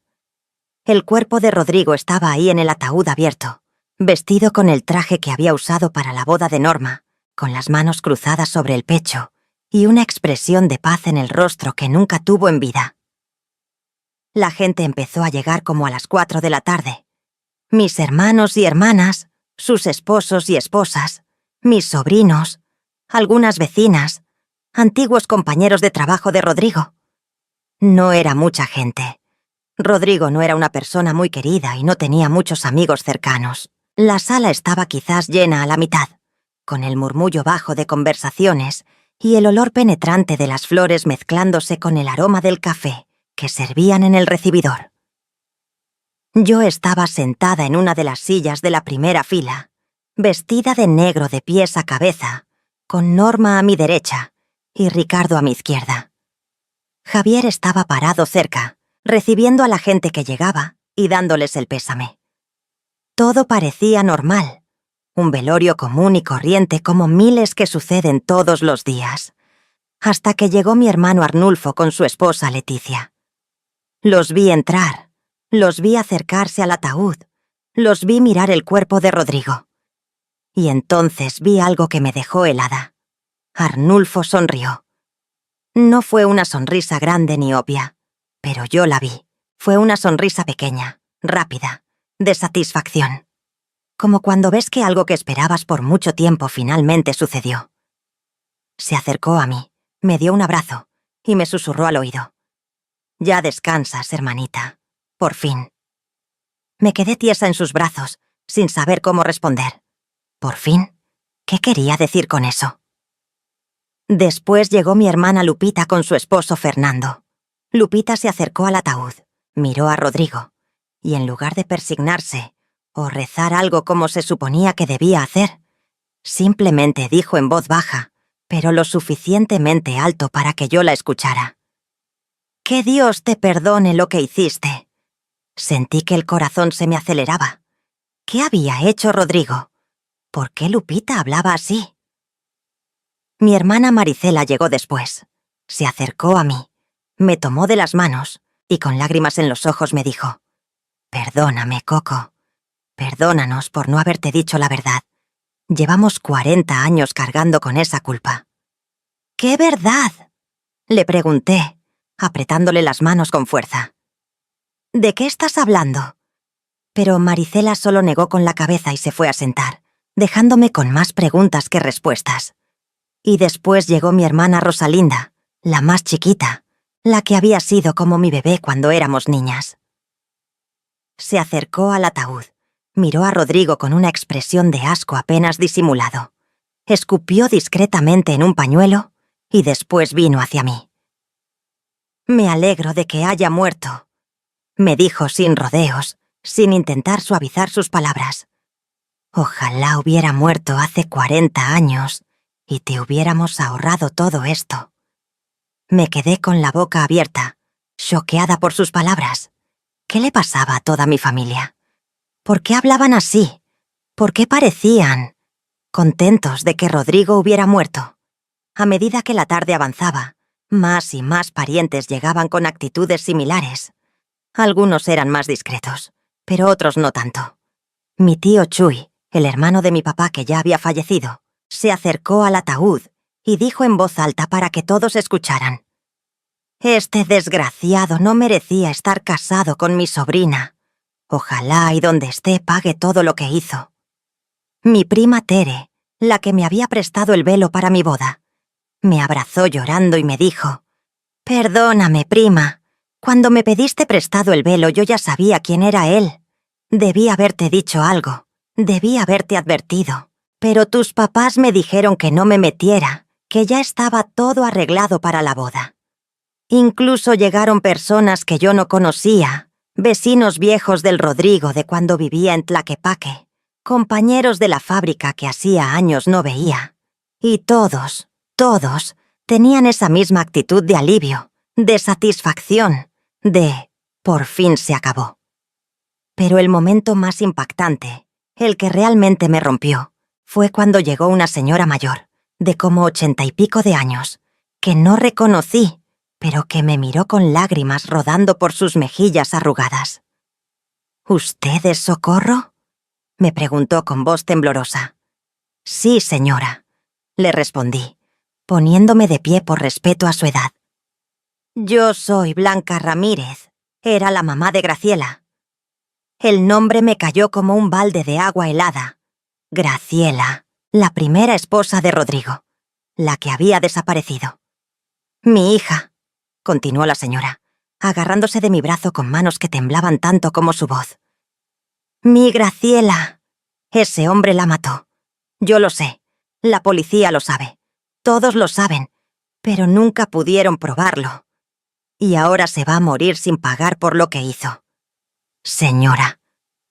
El cuerpo de Rodrigo estaba ahí en el ataúd abierto, vestido con el traje que había usado para la boda de Norma, con las manos cruzadas sobre el pecho y una expresión de paz en el rostro que nunca tuvo en vida. La gente empezó a llegar como a las 4 de la tarde. Mis hermanos y hermanas, sus esposos y esposas, mis sobrinos, algunas vecinas, antiguos compañeros de trabajo de Rodrigo. No era mucha gente. Rodrigo no era una persona muy querida y no tenía muchos amigos cercanos. La sala estaba quizás llena a la mitad, con el murmullo bajo de conversaciones y el olor penetrante de las flores mezclándose con el aroma del café que servían en el recibidor. Yo estaba sentada en una de las sillas de la primera fila, vestida de negro de pies a cabeza, con Norma a mi derecha y Ricardo a mi izquierda. Javier estaba parado cerca, recibiendo a la gente que llegaba y dándoles el pésame. Todo parecía normal, un velorio común y corriente como miles que suceden todos los días, hasta que llegó mi hermano Arnulfo con su esposa Leticia. Los vi entrar, los vi acercarse al ataúd, los vi mirar el cuerpo de Rodrigo. Y entonces vi algo que me dejó helada. Arnulfo sonrió. No fue una sonrisa grande ni obvia, pero yo la vi. Fue una sonrisa pequeña, rápida, de satisfacción. Como cuando ves que algo que esperabas por mucho tiempo finalmente sucedió. Se acercó a mí, me dio un abrazo y me susurró al oído. «Ya descansas, hermanita. Por fin». Me quedé tiesa en sus brazos, sin saber cómo responder. ¿Por fin? ¿Qué quería decir con eso? Después llegó mi hermana Lupita con su esposo Fernando. Lupita se acercó al ataúd, miró a Rodrigo, y en lugar de persignarse o rezar algo como se suponía que debía hacer, simplemente dijo en voz baja, pero lo suficientemente alto para que yo la escuchara. «Que Dios te perdone lo que hiciste». Sentí que el corazón se me aceleraba. ¿Qué había hecho Rodrigo? ¿Por qué Lupita hablaba así? Mi hermana Maricela llegó después. Se acercó a mí, me tomó de las manos y con lágrimas en los ojos me dijo: «Perdóname, Coco. Perdónanos por no haberte dicho la verdad. Llevamos 40 años cargando con esa culpa». «¿Qué verdad?», le pregunté, apretándole las manos con fuerza. «¿De qué estás hablando?». Pero Maricela solo negó con la cabeza y se fue a sentar, dejándome con más preguntas que respuestas. Y después llegó mi hermana Rosalinda, la más chiquita, la que había sido como mi bebé cuando éramos niñas. Se acercó al ataúd, miró a Rodrigo con una expresión de asco apenas disimulado, escupió discretamente en un pañuelo y después vino hacia mí. «Me alegro de que haya muerto», me dijo sin rodeos, sin intentar suavizar sus palabras. «Ojalá hubiera muerto hace 40 años y te hubiéramos ahorrado todo esto». Me quedé con la boca abierta, choqueada por sus palabras. ¿Qué le pasaba a toda mi familia? ¿Por qué hablaban así? ¿Por qué parecían contentos de que Rodrigo hubiera muerto? A medida que la tarde avanzaba, más y más parientes llegaban con actitudes similares. Algunos eran más discretos, pero otros no tanto. Mi tío Chuy, El hermano de mi papá, que ya había fallecido, se acercó al ataúd y dijo en voz alta para que todos escucharan: «Este desgraciado no merecía estar casado con mi sobrina. Ojalá y donde esté pague todo lo que hizo». Mi prima Tere, la que me había prestado el velo para mi boda, me abrazó llorando y me dijo: «Perdóname, prima. Cuando me pediste prestado el velo yo ya sabía quién era él. Debí haberte dicho algo, debí haberte advertido. Pero tus papás me dijeron que no me metiera, que ya estaba todo arreglado para la boda. Incluso llegaron personas que yo no conocía, vecinos viejos del Rodrigo de cuando vivía en Tlaquepaque, compañeros de la fábrica que hacía años no veía. Y todos tenían esa misma actitud de alivio, de satisfacción, de por fin se acabó». Pero el momento más impactante, el que realmente me rompió, fue cuando llegó una señora mayor, de como 80 y pico de años, que no reconocí, pero que me miró con lágrimas rodando por sus mejillas arrugadas. «¿Usted es Socorro?», me preguntó con voz temblorosa. «Sí, señora», le respondí, poniéndome de pie por respeto a su edad. «Yo soy Blanca Ramírez», era la mamá de Graciela. El nombre me cayó como un balde de agua helada. Graciela, la primera esposa de Rodrigo, la que había desaparecido. «Mi hija», continuó la señora, agarrándose de mi brazo con manos que temblaban tanto como su voz. «Mi Graciela. Ese hombre la mató. Yo lo sé. La policía lo sabe. Todos lo saben. Pero nunca pudieron probarlo. Y ahora se va a morir sin pagar por lo que hizo». «Señora»,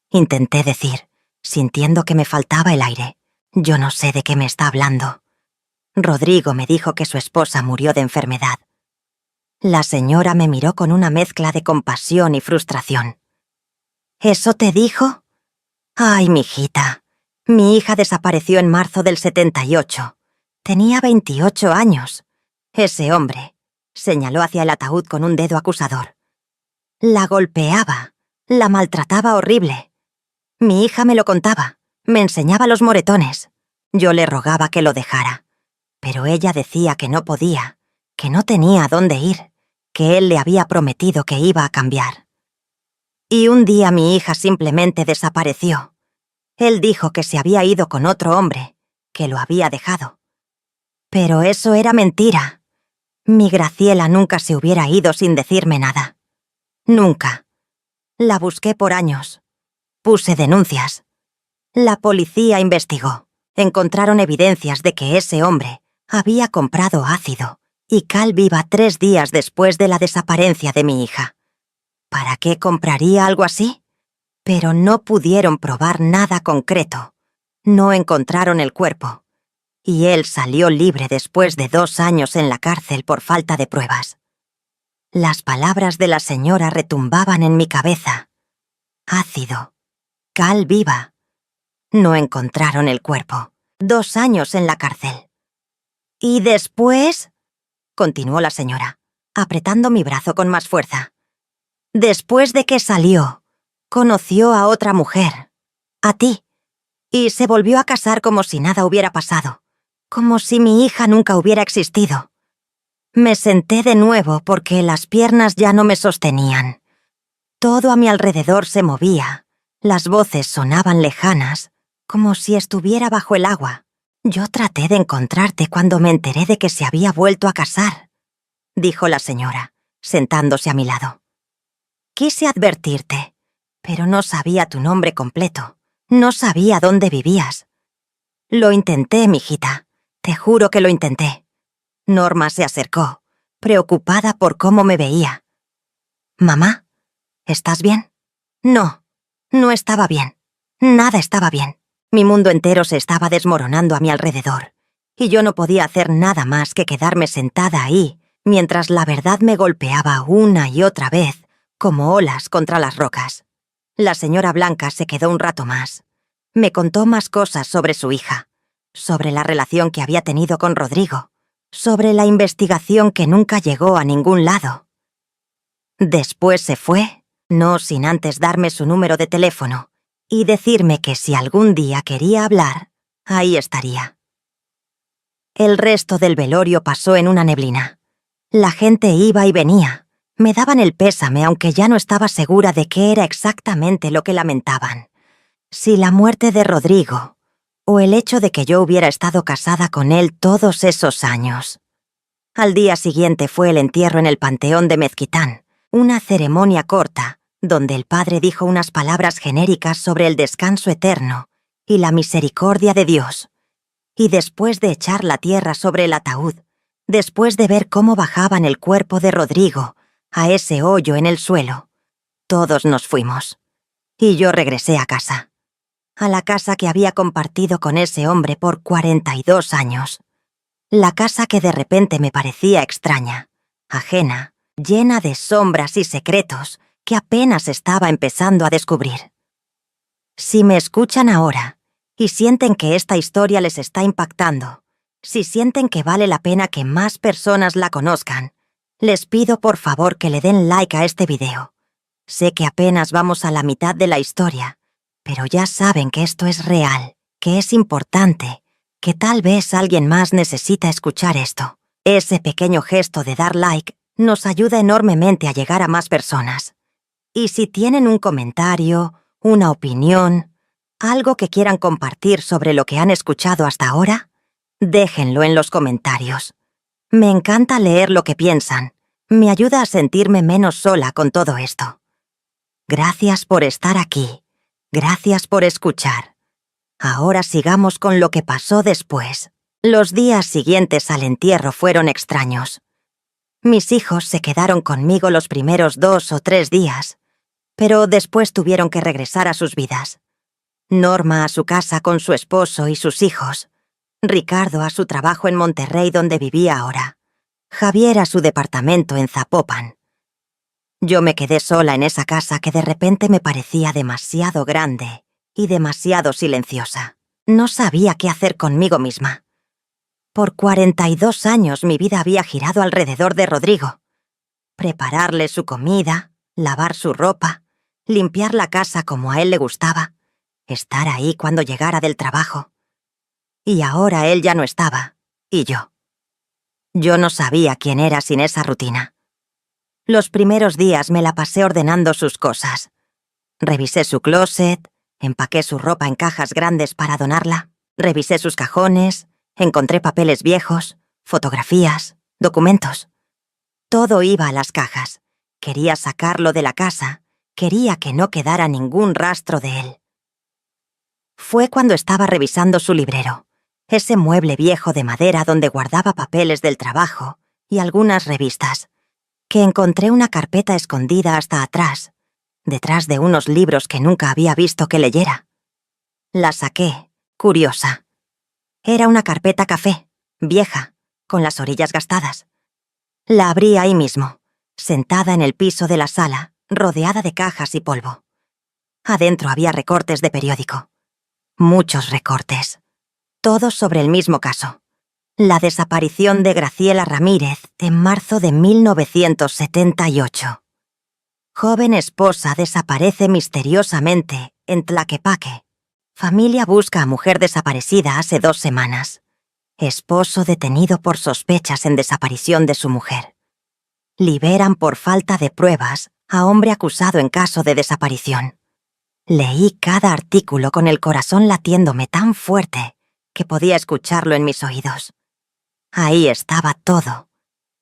intenté decir, sintiendo que me faltaba el aire. «Yo no sé de qué me está hablando. Rodrigo me dijo que su esposa murió de enfermedad». La señora me miró con una mezcla de compasión y frustración. «¿Eso te dijo? Ay, mijita, mi hija desapareció en marzo del 78. Tenía 28 años. Ese hombre», señaló hacia el ataúd con un dedo acusador, «la golpeaba, la maltrataba horrible. Mi hija me lo contaba, me enseñaba los moretones. Yo le rogaba que lo dejara, pero ella decía que no podía, que no tenía a dónde ir, que él le había prometido que iba a cambiar. Y un día mi hija simplemente desapareció. Él dijo que se había ido con otro hombre, que lo había dejado. Pero eso era mentira. Mi Graciela nunca se hubiera ido sin decirme nada. Nunca. La busqué por años. Puse denuncias. La policía investigó. Encontraron evidencias de que ese hombre había comprado ácido y cal viva 3 días después de la desaparición de mi hija. ¿Para qué compraría algo así? Pero no pudieron probar nada concreto. No encontraron el cuerpo. Y él salió libre después de 2 años en la cárcel por falta de pruebas. Las palabras de la señora retumbaban en mi cabeza. Ácido. Cal viva. No encontraron el cuerpo. 2 años en la cárcel. «¿Y después?», continuó la señora, apretando mi brazo con más fuerza. «Después de que salió, conoció a otra mujer, a ti, y se volvió a casar como si nada hubiera pasado, como si mi hija nunca hubiera existido. Me senté de nuevo porque las piernas ya no me sostenían. Todo a mi alrededor se movía, las voces sonaban lejanas, como si estuviera bajo el agua. Yo traté de encontrarte cuando me enteré de que se había vuelto a casar», dijo la señora, sentándose a mi lado. «Quise advertirte, pero no sabía tu nombre completo, no sabía dónde vivías. Lo intenté, mijita, te juro que lo intenté». Norma se acercó, preocupada por cómo me veía. «Mamá, ¿estás bien?» No, no estaba bien. Nada estaba bien. Mi mundo entero se estaba desmoronando a mi alrededor, y yo no podía hacer nada más que quedarme sentada ahí, mientras la verdad me golpeaba una y otra vez, como olas contra las rocas. La señora Blanca se quedó un rato más. Me contó más cosas sobre su hija, sobre la relación que había tenido con Rodrigo, sobre la investigación que nunca llegó a ningún lado. Después se fue, no sin antes darme su número de teléfono, y decirme que si algún día quería hablar, ahí estaría. El resto del velorio pasó en una neblina. La gente iba y venía. Me daban el pésame, aunque ya no estaba segura de qué era exactamente lo que lamentaban. Si la muerte de Rodrigo, o el hecho de que yo hubiera estado casada con él todos esos años. Al día siguiente fue el entierro en el Panteón de Mezquitán, una ceremonia corta, donde el padre dijo unas palabras genéricas sobre el descanso eterno y la misericordia de Dios. Y después de echar la tierra sobre el ataúd, después de ver cómo bajaban el cuerpo de Rodrigo a ese hoyo en el suelo, todos nos fuimos. Y yo regresé a casa. A la casa que había compartido con ese hombre por 42 años. La casa que de repente me parecía extraña, ajena, llena de sombras y secretos que apenas estaba empezando a descubrir. Si me escuchan ahora y sienten que esta historia les está impactando, si sienten que vale la pena que más personas la conozcan, les pido por favor que le den like a este video. Sé que apenas vamos a la mitad de la historia, pero ya saben que esto es real, que es importante, que tal vez alguien más necesita escuchar esto. Ese pequeño gesto de dar like nos ayuda enormemente a llegar a más personas. Y si tienen un comentario, una opinión, algo que quieran compartir sobre lo que han escuchado hasta ahora, déjenlo en los comentarios. Me encanta leer lo que piensan. Me ayuda a sentirme menos sola con todo esto. Gracias por estar aquí. Gracias por escuchar. Ahora sigamos con lo que pasó después. Los días siguientes al entierro fueron extraños. Mis hijos se quedaron conmigo los primeros 2 o 3 días, pero después tuvieron que regresar a sus vidas. Norma a su casa con su esposo y sus hijos. Ricardo a su trabajo en Monterrey donde vivía ahora. Javier a su departamento en Zapopan. Yo me quedé sola en esa casa que de repente me parecía demasiado grande y demasiado silenciosa. No sabía qué hacer conmigo misma. Por 42 años mi vida había girado alrededor de Rodrigo. Prepararle su comida, lavar su ropa, limpiar la casa como a él le gustaba, estar ahí cuando llegara del trabajo. Y ahora él ya no estaba, y yo. Yo no sabía quién era sin esa rutina. Los primeros días me la pasé ordenando sus cosas. Revisé su closet, empaqué su ropa en cajas grandes para donarla, revisé sus cajones, encontré papeles viejos, fotografías, documentos. Todo iba a las cajas. Quería sacarlo de la casa, quería que no quedara ningún rastro de él. Fue cuando estaba revisando su librero, ese mueble viejo de madera donde guardaba papeles del trabajo y algunas revistas, que encontré una carpeta escondida hasta atrás, detrás de unos libros que nunca había visto que leyera. La saqué, curiosa. Era una carpeta café, vieja, con las orillas gastadas. La abrí ahí mismo, sentada en el piso de la sala, rodeada de cajas y polvo. Adentro había recortes de periódico. Muchos recortes. Todos sobre el mismo caso. La desaparición de Graciela Ramírez en marzo de 1978. Joven esposa desaparece misteriosamente en Tlaquepaque. Familia busca a mujer desaparecida hace 2 semanas. Esposo detenido por sospechas en desaparición de su mujer. Liberan por falta de pruebas a hombre acusado en caso de desaparición. Leí cada artículo con el corazón latiéndome tan fuerte que podía escucharlo en mis oídos. Ahí estaba todo.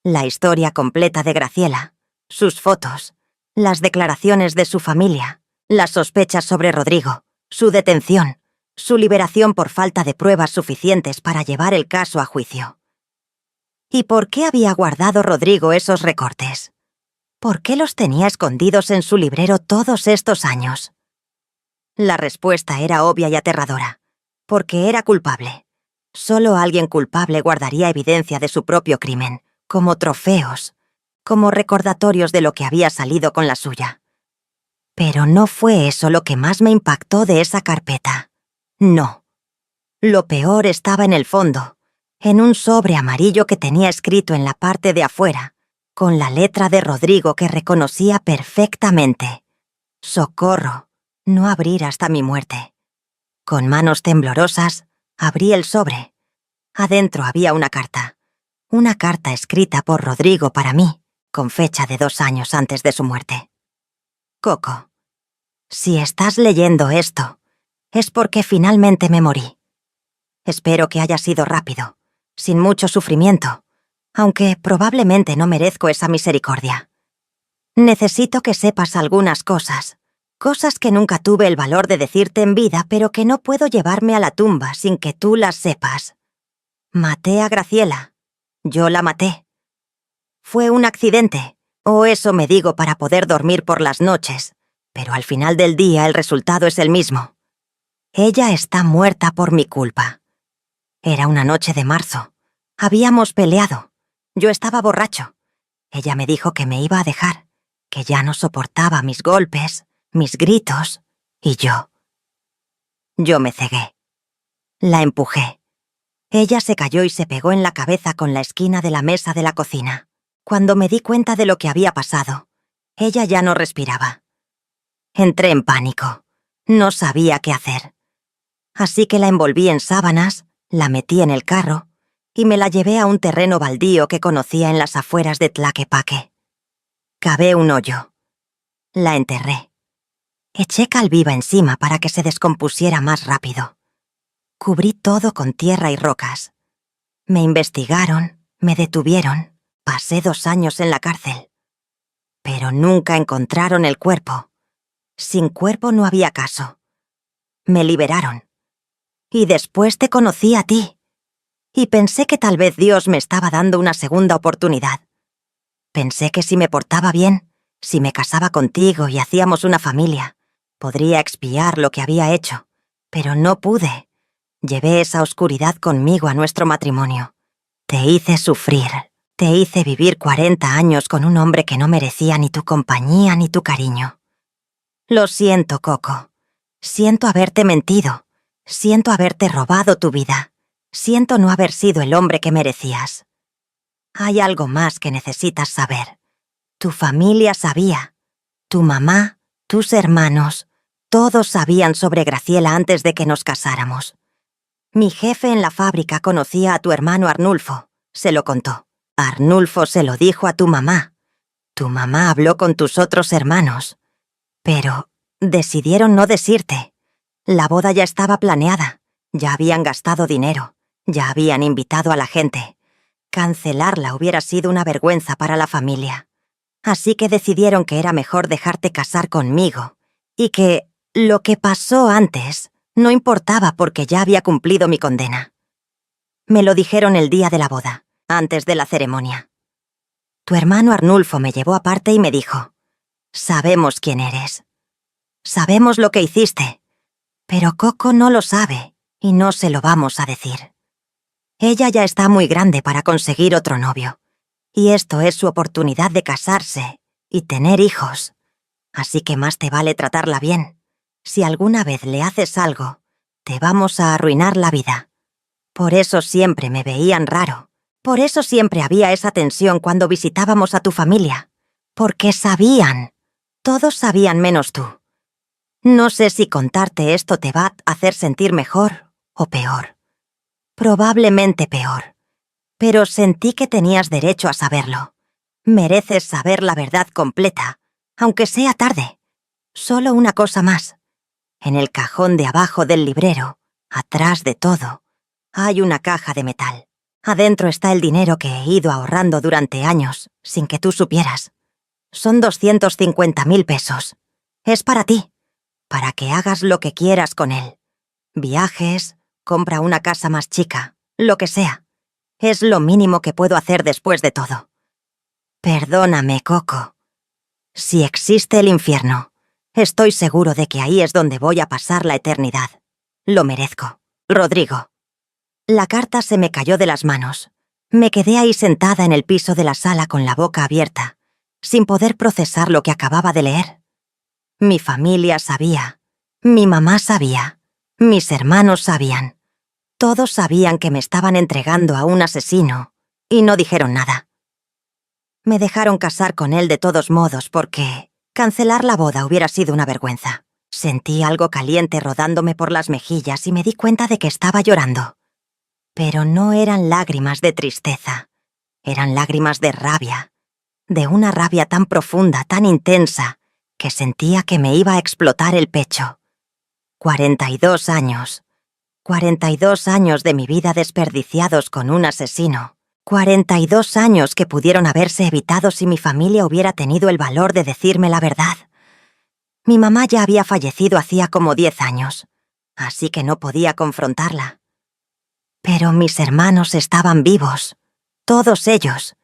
La historia completa de Graciela, sus fotos, las declaraciones de su familia, las sospechas sobre Rodrigo, su detención, su liberación por falta de pruebas suficientes para llevar el caso a juicio. ¿Y por qué había guardado Rodrigo esos recortes? ¿Por qué los tenía escondidos en su librero todos estos años? La respuesta era obvia y aterradora. Porque era culpable. Solo alguien culpable guardaría evidencia de su propio crimen, como trofeos, como recordatorios de lo que había salido con la suya. Pero no fue eso lo que más me impactó de esa carpeta. No. Lo peor estaba en el fondo, en un sobre amarillo que tenía escrito en la parte de afuera, con la letra de Rodrigo que reconocía perfectamente. Socorro, no abrir hasta mi muerte. Con manos temblorosas, abrí el sobre. Adentro había una carta escrita por Rodrigo para mí, con fecha de 2 años antes de su muerte. Coco, si estás leyendo esto, es porque finalmente me morí. Espero que haya sido rápido, sin mucho sufrimiento, aunque probablemente no merezco esa misericordia. Necesito que sepas algunas cosas que nunca tuve el valor de decirte en vida, pero que no puedo llevarme a la tumba sin que tú las sepas. Maté a Graciela. Yo la maté. Fue un accidente, o eso me digo para poder dormir por las noches, pero al final del día el resultado es el mismo. Ella está muerta por mi culpa. Era una noche de marzo. Habíamos peleado. Yo estaba borracho. Ella me dijo que me iba a dejar, que ya no soportaba mis golpes, mis gritos, y yo me cegué. La empujé. Ella se cayó y se pegó en la cabeza con la esquina de la mesa de la cocina. Cuando me di cuenta de lo que había pasado, ella ya no respiraba. Entré en pánico. No sabía qué hacer. Así que la envolví en sábanas, la metí en el carro y me la llevé a un terreno baldío que conocía en las afueras de Tlaquepaque. Cavé un hoyo. La enterré. Eché cal viva encima para que se descompusiera más rápido. Cubrí todo con tierra y rocas. Me investigaron, me detuvieron, pasé 2 años en la cárcel. Pero nunca encontraron el cuerpo. Sin cuerpo no había caso. Me liberaron. Y después te conocí a ti. Y pensé que tal vez Dios me estaba dando una segunda oportunidad. Pensé que si me portaba bien, si me casaba contigo y hacíamos una familia, podría expiar lo que había hecho. Pero no pude. Llevé esa oscuridad conmigo a nuestro matrimonio. Te hice sufrir. Te hice vivir 40 años con un hombre que no merecía ni tu compañía ni tu cariño. Lo siento, Coco. Siento haberte mentido. Siento haberte robado tu vida. Siento no haber sido el hombre que merecías. Hay algo más que necesitas saber. Tu familia sabía. Tu mamá, tus hermanos, todos sabían sobre Graciela antes de que nos casáramos. Mi jefe en la fábrica conocía a tu hermano Arnulfo. Se lo contó. Arnulfo se lo dijo a tu mamá. Tu mamá habló con tus otros hermanos. Pero decidieron no decirte. La boda ya estaba planeada. Ya habían gastado dinero. Ya habían invitado a la gente. Cancelarla hubiera sido una vergüenza para la familia. Así que decidieron que era mejor dejarte casar conmigo. Y que lo que pasó antes no importaba porque ya había cumplido mi condena. Me lo dijeron el día de la boda, antes de la ceremonia. Tu hermano Arnulfo me llevó aparte y me dijo: sabemos quién eres. Sabemos lo que hiciste. Pero Coco no lo sabe y no se lo vamos a decir. Ella ya está muy grande para conseguir otro novio. Y esto es su oportunidad de casarse y tener hijos. Así que más te vale tratarla bien. Si alguna vez le haces algo, te vamos a arruinar la vida. Por eso siempre me veían raro. Por eso siempre había esa tensión cuando visitábamos a tu familia. Porque sabían. Todos sabían menos tú. No sé si contarte esto te va a hacer sentir mejor o peor. Probablemente peor. Pero sentí que tenías derecho a saberlo. Mereces saber la verdad completa, aunque sea tarde. Solo una cosa más. En el cajón de abajo del librero, atrás de todo, hay una caja de metal. Adentro está el dinero que he ido ahorrando durante años, sin que tú supieras. Son 250.000 pesos. Es para ti, para que hagas lo que quieras con él. Viajes, compra una casa más chica, lo que sea. Es lo mínimo que puedo hacer después de todo. Perdóname, Coco. Si existe el infierno, estoy seguro de que ahí es donde voy a pasar la eternidad. Lo merezco. Rodrigo. La carta se me cayó de las manos. Me quedé ahí sentada en el piso de la sala con la boca abierta, sin poder procesar lo que acababa de leer. Mi familia sabía. Mi mamá sabía. Mis hermanos sabían. Todos sabían que me estaban entregando a un asesino, y no dijeron nada. Me dejaron casar con él de todos modos porque cancelar la boda hubiera sido una vergüenza. Sentí algo caliente rodándome por las mejillas y me di cuenta de que estaba llorando. Pero no eran lágrimas de tristeza, eran lágrimas de rabia, de una rabia tan profunda, tan intensa, que sentía que me iba a explotar el pecho. 42 años. 42 años de mi vida desperdiciados con un asesino. 42 años que pudieron haberse evitado si mi familia hubiera tenido el valor de decirme la verdad. Mi mamá ya había fallecido hacía como 10 años, así que no podía confrontarla. Pero mis hermanos estaban vivos, todos ellos,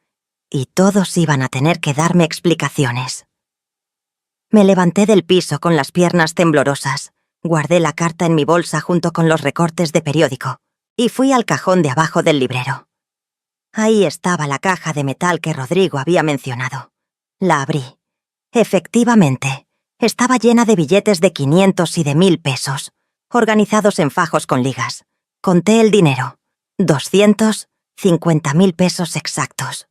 y todos iban a tener que darme explicaciones. Me levanté del piso con las piernas temblorosas, guardé la carta en mi bolsa junto con los recortes de periódico y fui al cajón de abajo del librero. Ahí estaba la caja de metal que Rodrigo había mencionado. La abrí. Efectivamente, estaba llena de billetes de 500 y de 1000 pesos, organizados en fajos con ligas. Conté el dinero. 250.000 pesos exactos.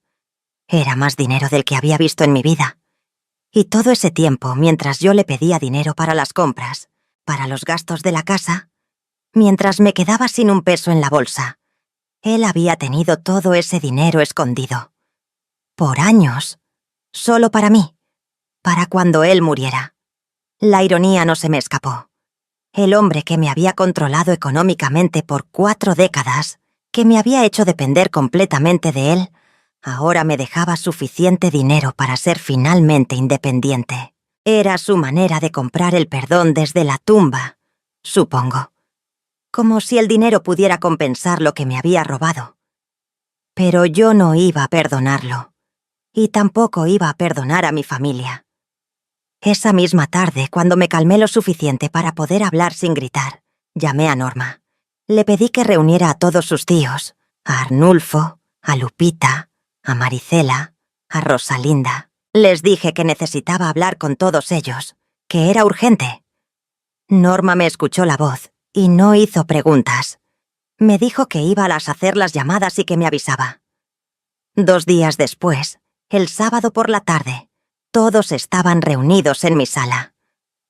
Era más dinero del que había visto en mi vida. Y todo ese tiempo, mientras yo le pedía dinero para las compras, para los gastos de la casa, mientras me quedaba sin un peso en la bolsa, él había tenido todo ese dinero escondido. Por años. Solo para mí. Para cuando él muriera. La ironía no se me escapó. El hombre que me había controlado económicamente por 4 décadas, que me había hecho depender completamente de él, ahora me dejaba suficiente dinero para ser finalmente independiente. Era su manera de comprar el perdón desde la tumba, supongo. Como si el dinero pudiera compensar lo que me había robado. Pero yo no iba a perdonarlo. Y tampoco iba a perdonar a mi familia. Esa misma tarde, cuando me calmé lo suficiente para poder hablar sin gritar, llamé a Norma. Le pedí que reuniera a todos sus tíos, a Arnulfo, a Lupita, a Maricela, a Rosalinda. Les dije que necesitaba hablar con todos ellos, que era urgente. Norma me escuchó la voz y no hizo preguntas. Me dijo que iba a hacer las llamadas y que me avisaba. 2 días después, el sábado por la tarde, todos estaban reunidos en mi sala.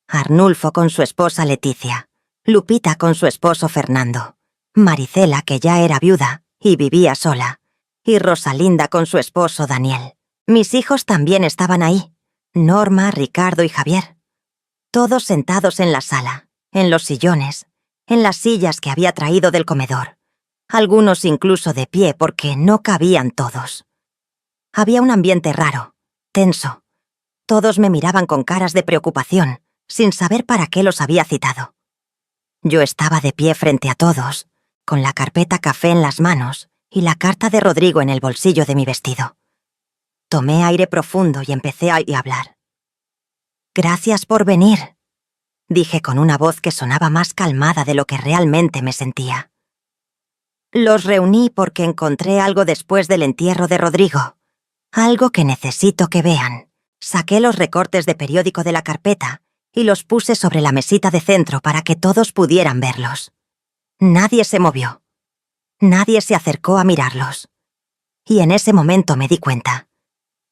Arnulfo con su esposa Leticia, Lupita con su esposo Fernando, Maricela, que ya era viuda y vivía sola, y Rosalinda con su esposo Daniel. Mis hijos también estaban ahí, Norma, Ricardo y Javier. Todos sentados en la sala, en los sillones, en las sillas que había traído del comedor. Algunos incluso de pie porque no cabían todos. Había un ambiente raro, tenso. Todos me miraban con caras de preocupación, sin saber para qué los había citado. Yo estaba de pie frente a todos, con la carpeta café en las manos y la carta de Rodrigo en el bolsillo de mi vestido. Tomé aire profundo y empecé a hablar. «Gracias por venir», dije con una voz que sonaba más calmada de lo que realmente me sentía. «Los reuní porque encontré algo después del entierro de Rodrigo. Algo que necesito que vean». Saqué los recortes de periódico de la carpeta y los puse sobre la mesita de centro para que todos pudieran verlos. Nadie se movió. Nadie se acercó a mirarlos. Y en ese momento me di cuenta.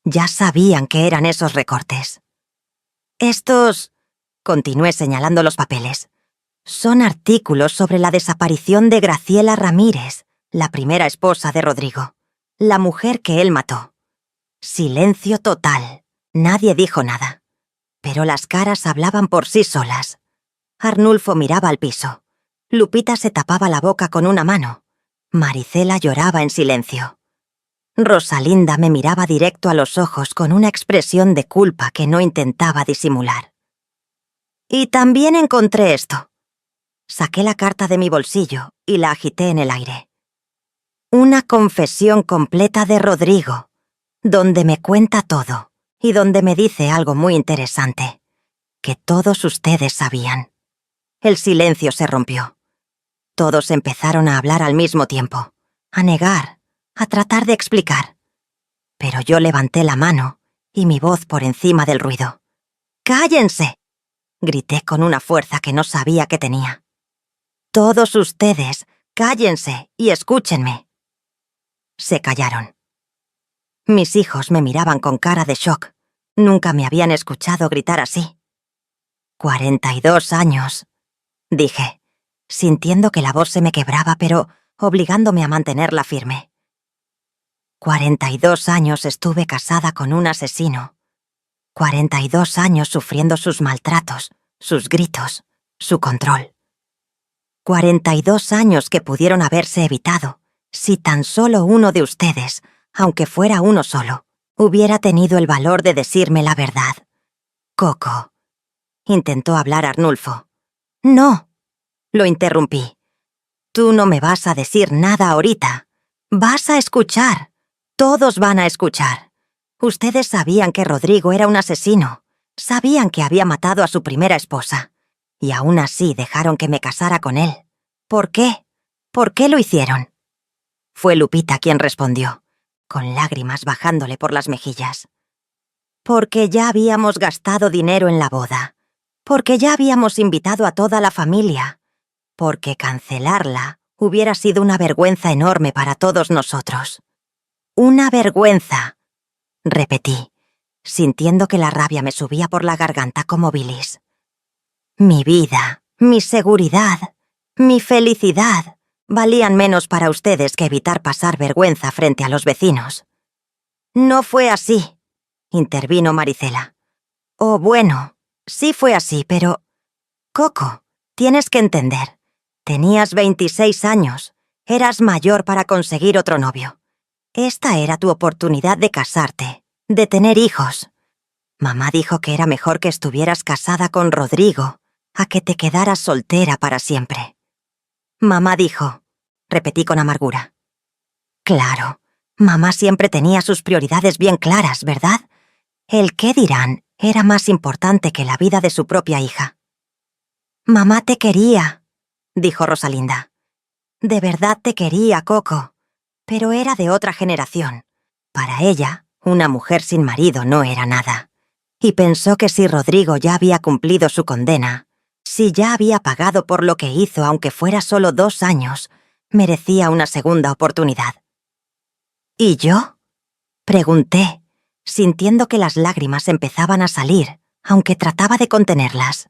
Ya sabían que eran esos recortes. «Estos», continué señalando los papeles, «son artículos sobre la desaparición de Graciela Ramírez, la primera esposa de Rodrigo, la mujer que él mató». Silencio total. Nadie dijo nada. Pero las caras hablaban por sí solas. Arnulfo miraba al piso. Lupita se tapaba la boca con una mano. Maricela lloraba en silencio. Rosalinda me miraba directo a los ojos con una expresión de culpa que no intentaba disimular. «Y también encontré esto». Saqué la carta de mi bolsillo y la agité en el aire. Una confesión completa de Rodrigo, donde me cuenta todo. Y donde me dice algo muy interesante, que todos ustedes sabían. El silencio se rompió. Todos empezaron a hablar al mismo tiempo, a negar, a tratar de explicar. Pero yo levanté la mano y mi voz por encima del ruido. «¡Cállense!», grité con una fuerza que no sabía que tenía. «Todos ustedes, cállense y escúchenme». Se callaron. Mis hijos me miraban con cara de shock. Nunca me habían escuchado gritar así. 42 años, dije, sintiendo que la voz se me quebraba, pero obligándome a mantenerla firme. 42 años estuve casada con un asesino. 42 años sufriendo sus maltratos, sus gritos, su control. 42 años que pudieron haberse evitado si tan solo uno de ustedes, aunque fuera uno solo, hubiera tenido el valor de decirme la verdad. Coco. Intentó hablar Arnulfo. No. Lo interrumpí. Tú no me vas a decir nada ahorita. Vas a escuchar. Todos van a escuchar. Ustedes sabían que Rodrigo era un asesino. Sabían que había matado a su primera esposa. Y aún así dejaron que me casara con él. ¿Por qué? ¿Por qué lo hicieron? Fue Lupita quien respondió, con lágrimas bajándole por las mejillas. Porque ya habíamos gastado dinero en la boda. Porque ya habíamos invitado a toda la familia. Porque cancelarla hubiera sido una vergüenza enorme para todos nosotros. Una vergüenza, repetí, sintiendo que la rabia me subía por la garganta como bilis. Mi vida, mi seguridad, mi felicidad valían menos para ustedes que evitar pasar vergüenza frente a los vecinos. No fue así, intervino Maricela. Oh, bueno, sí fue así, pero... Coco, tienes que entender. Tenías 26 años. Eras mayor para conseguir otro novio. Esta era tu oportunidad de casarte, de tener hijos. Mamá dijo que era mejor que estuvieras casada con Rodrigo a que te quedaras soltera para siempre. Mamá dijo, repetí con amargura. Claro, mamá siempre tenía sus prioridades bien claras, ¿verdad? El qué dirán era más importante que la vida de su propia hija. Mamá te quería, dijo Rosalinda. De verdad te quería, Coco. Pero era de otra generación. Para ella, una mujer sin marido no era nada. Y pensó que si Rodrigo ya había cumplido su condena, si ya había pagado por lo que hizo aunque fuera solo 2 años, merecía una segunda oportunidad. ¿Y yo? Pregunté, sintiendo que las lágrimas empezaban a salir, aunque trataba de contenerlas.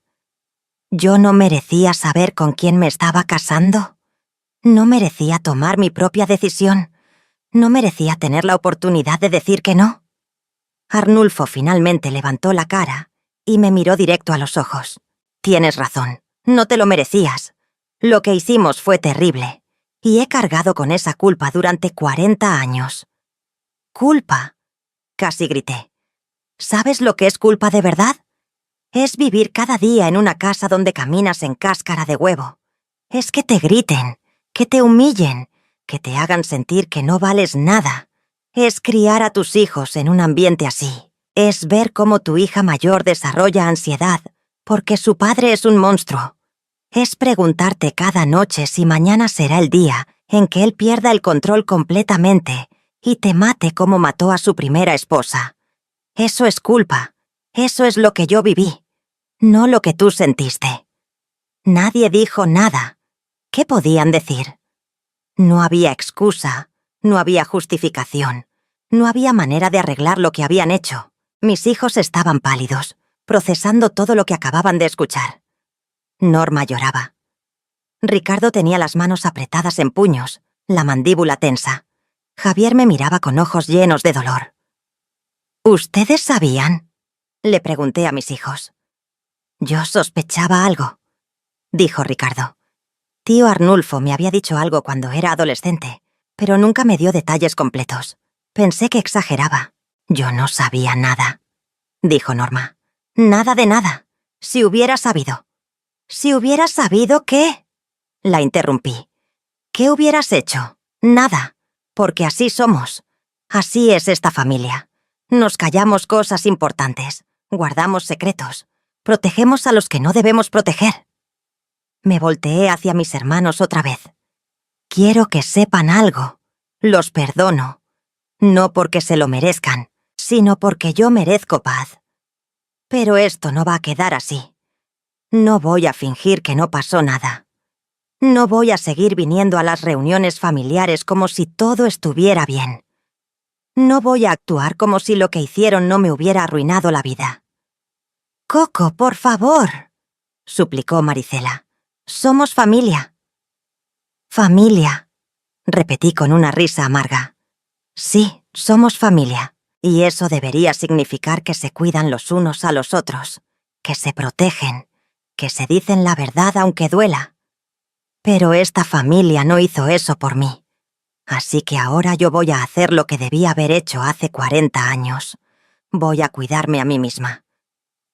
¿Yo no merecía saber con quién me estaba casando? ¿No merecía tomar mi propia decisión? ¿No merecía tener la oportunidad de decir que no? Arnulfo finalmente levantó la cara y me miró directo a los ojos. Tienes razón, no te lo merecías. Lo que hicimos fue terrible, y he cargado con esa culpa durante 40 años. ¿Culpa? Casi grité. ¿Sabes lo que es culpa de verdad? Es vivir cada día en una casa donde caminas en cáscara de huevo. Es que te griten, que te humillen, que te hagan sentir que no vales nada. Es criar a tus hijos en un ambiente así. Es ver cómo tu hija mayor desarrolla ansiedad porque su padre es un monstruo. Es preguntarte cada noche si mañana será el día en que él pierda el control completamente y te mate como mató a su primera esposa. Eso es culpa. Eso es lo que yo viví, no lo que tú sentiste. Nadie dijo nada. ¿Qué podían decir? No había excusa, no había justificación, no había manera de arreglar lo que habían hecho. Mis hijos estaban pálidos, procesando todo lo que acababan de escuchar. Norma lloraba. Ricardo tenía las manos apretadas en puños, la mandíbula tensa. Javier me miraba con ojos llenos de dolor. ¿Ustedes sabían? Le pregunté a mis hijos. Yo sospechaba algo, dijo Ricardo. Tío Arnulfo me había dicho algo cuando era adolescente, pero nunca me dio detalles completos. Pensé que exageraba. Yo no sabía nada, dijo Norma. Nada de nada. Si hubiera sabido. ¿Si hubieras sabido qué? La interrumpí. ¿Qué hubieras hecho? Nada, porque así somos. Así es esta familia. Nos callamos cosas importantes, guardamos secretos, protegemos a los que no debemos proteger. Me volteé hacia mis hermanos otra vez. Quiero que sepan algo. Los perdono. No porque se lo merezcan, sino porque yo merezco paz. Pero esto no va a quedar así. No voy a fingir que no pasó nada. No voy a seguir viniendo a las reuniones familiares como si todo estuviera bien. No voy a actuar como si lo que hicieron no me hubiera arruinado la vida. Coco, por favor, suplicó Maricela. «Somos familia». «Familia», repetí con una risa amarga. «Sí, somos familia, y eso debería significar que se cuidan los unos a los otros, que se protegen, que se dicen la verdad aunque duela. Pero esta familia no hizo eso por mí. Así que ahora yo voy a hacer lo que debía haber hecho hace 40 años. Voy a cuidarme a mí misma».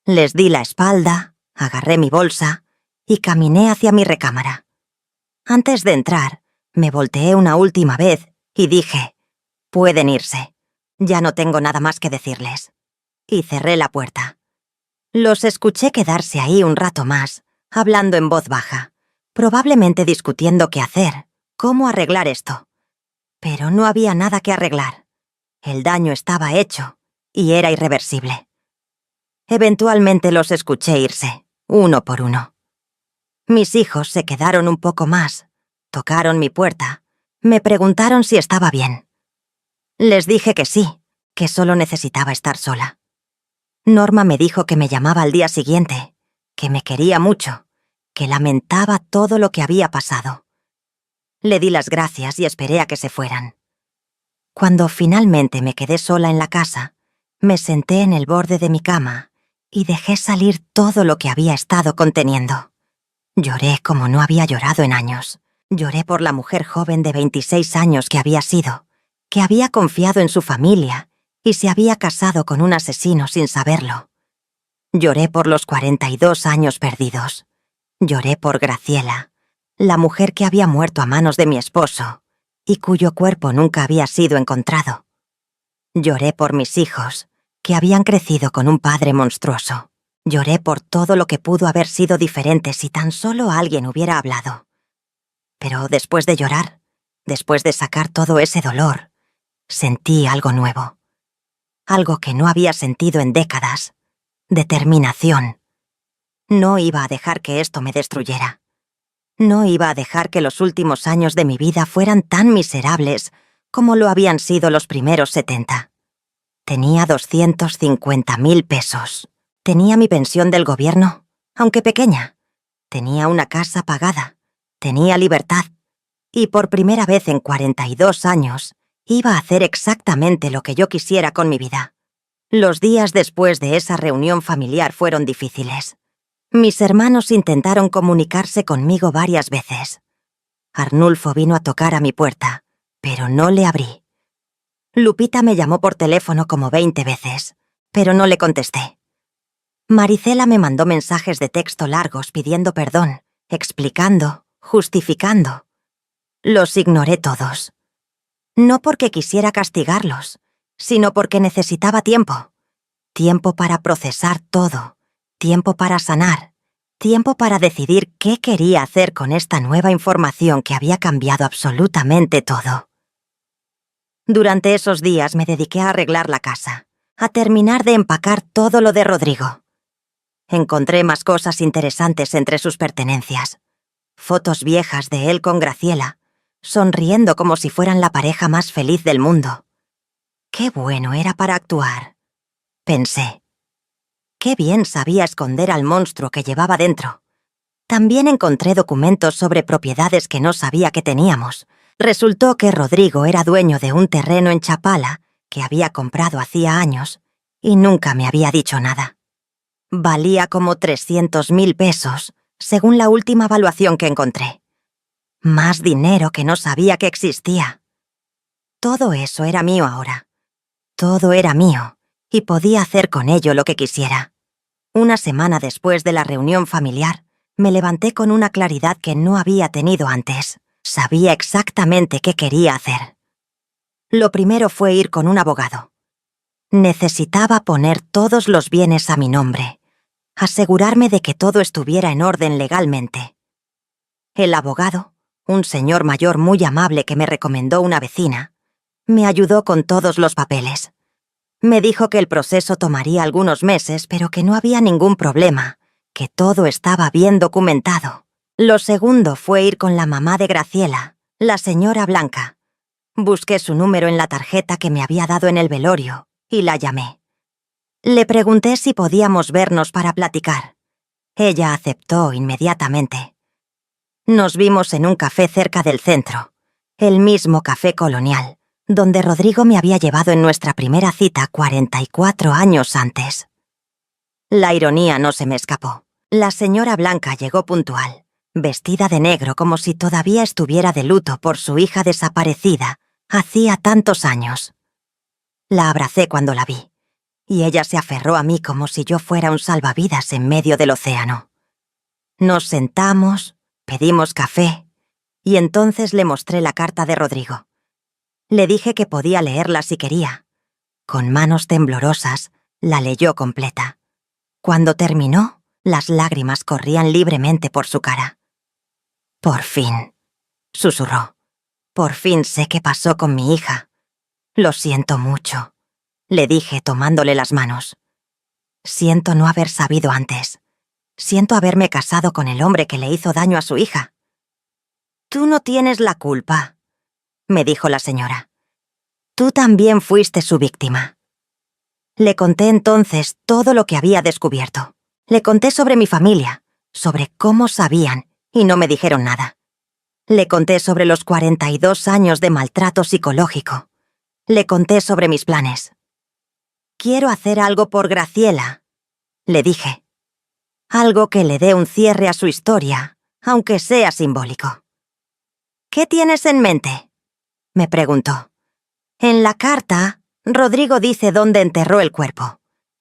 Les di la espalda, agarré mi bolsa y caminé hacia mi recámara. Antes de entrar, me volteé una última vez y dije: «Pueden irse. Ya no tengo nada más que decirles». Y cerré la puerta. Los escuché quedarse ahí un rato más, hablando en voz baja, probablemente discutiendo qué hacer, cómo arreglar esto. Pero no había nada que arreglar. El daño estaba hecho y era irreversible. Eventualmente los escuché irse, uno por uno. Mis hijos se quedaron un poco más, tocaron mi puerta, me preguntaron si estaba bien. Les dije que sí, que solo necesitaba estar sola. Norma me dijo que me llamaba al día siguiente, que me quería mucho, que lamentaba todo lo que había pasado. Le di las gracias y esperé a que se fueran. Cuando finalmente me quedé sola en la casa, me senté en el borde de mi cama y dejé salir todo lo que había estado conteniendo. Lloré como no había llorado en años. Lloré por la mujer joven de 26 años que había sido, que había confiado en su familia y se había casado con un asesino sin saberlo. Lloré por los 42 años perdidos. Lloré por Graciela, la mujer que había muerto a manos de mi esposo y cuyo cuerpo nunca había sido encontrado. Lloré por mis hijos, que habían crecido con un padre monstruoso. Lloré por todo lo que pudo haber sido diferente si tan solo alguien hubiera hablado. Pero después de llorar, después de sacar todo ese dolor, sentí algo nuevo. Algo que no había sentido en décadas. Determinación. No iba a dejar que esto me destruyera. No iba a dejar que los últimos años de mi vida fueran tan miserables como lo habían sido los primeros 70. Tenía 250.000 pesos. Tenía mi pensión del gobierno, aunque pequeña. Tenía una casa pagada. Tenía libertad. Y por primera vez en 42 años, iba a hacer exactamente lo que yo quisiera con mi vida. Los días después de esa reunión familiar fueron difíciles. Mis hermanos intentaron comunicarse conmigo varias veces. Arnulfo vino a tocar a mi puerta, pero no le abrí. Lupita me llamó por teléfono como 20 veces, pero no le contesté. Maricela me mandó mensajes de texto largos pidiendo perdón, explicando, justificando. Los ignoré todos. No porque quisiera castigarlos, sino porque necesitaba tiempo. Tiempo para procesar todo, tiempo para sanar, tiempo para decidir qué quería hacer con esta nueva información que había cambiado absolutamente todo. Durante esos días me dediqué a arreglar la casa, a terminar de empacar todo lo de Rodrigo. Encontré más cosas interesantes entre sus pertenencias. Fotos viejas de él con Graciela, sonriendo como si fueran la pareja más feliz del mundo. Qué bueno era para actuar, pensé. Qué bien sabía esconder al monstruo que llevaba dentro. También encontré documentos sobre propiedades que no sabía que teníamos. Resultó que Rodrigo era dueño de un terreno en Chapala que había comprado hacía años y nunca me había dicho nada. Valía como 300.000 pesos, según la última evaluación que encontré. Más dinero que no sabía que existía. Todo eso era mío ahora. Todo era mío, y podía hacer con ello lo que quisiera. Una semana después de la reunión familiar, me levanté con una claridad que no había tenido antes. Sabía exactamente qué quería hacer. Lo primero fue ir con un abogado. Necesitaba poner todos los bienes a mi nombre, asegurarme de que todo estuviera en orden legalmente. El abogado, un señor mayor muy amable que me recomendó una vecina, me ayudó con todos los papeles. Me dijo que el proceso tomaría algunos meses, pero que no había ningún problema, que todo estaba bien documentado. Lo segundo fue ir con la mamá de Graciela, la señora Blanca. Busqué su número en la tarjeta que me había dado en el velorio y la llamé. Le pregunté si podíamos vernos para platicar. Ella aceptó inmediatamente. Nos vimos en un café cerca del centro, el mismo Café Colonial, donde Rodrigo me había llevado en nuestra primera cita 44 años antes. La ironía no se me escapó. La señora Blanca llegó puntual, vestida de negro como si todavía estuviera de luto por su hija desaparecida hacía tantos años. La abracé cuando la vi, y ella se aferró a mí como si yo fuera un salvavidas en medio del océano. Nos sentamos, pedimos café, y entonces le mostré la carta de Rodrigo. Le dije que podía leerla si quería. Con manos temblorosas, la leyó completa. Cuando terminó, las lágrimas corrían libremente por su cara. «Por fin», susurró. «Por fin sé qué pasó con mi hija. Lo siento mucho», le dije tomándole las manos. «Siento no haber sabido antes. Siento haberme casado con el hombre que le hizo daño a su hija». «Tú no tienes la culpa», me dijo la señora. «Tú también fuiste su víctima». Le conté entonces todo lo que había descubierto. Le conté sobre mi familia, sobre cómo sabían, y no me dijeron nada. Le conté sobre los 42 años de maltrato psicológico. Le conté sobre mis planes. «Quiero hacer algo por Graciela», le dije. «Algo que le dé un cierre a su historia, aunque sea simbólico». «¿Qué tienes en mente?», me preguntó. «En la carta, Rodrigo dice dónde enterró el cuerpo.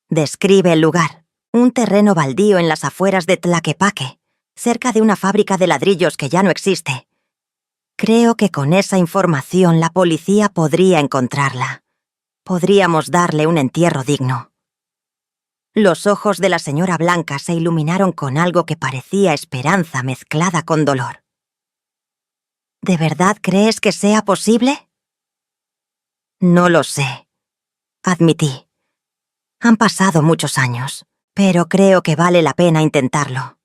Describe el lugar, un terreno baldío en las afueras de Tlaquepaque, cerca de una fábrica de ladrillos que ya no existe. Creo que con esa información la policía podría encontrarla. Podríamos darle un entierro digno». Los ojos de la señora Blanca se iluminaron con algo que parecía esperanza mezclada con dolor. «¿De verdad crees que sea posible?». «No lo sé», admití. «Han pasado muchos años, pero creo que vale la pena intentarlo».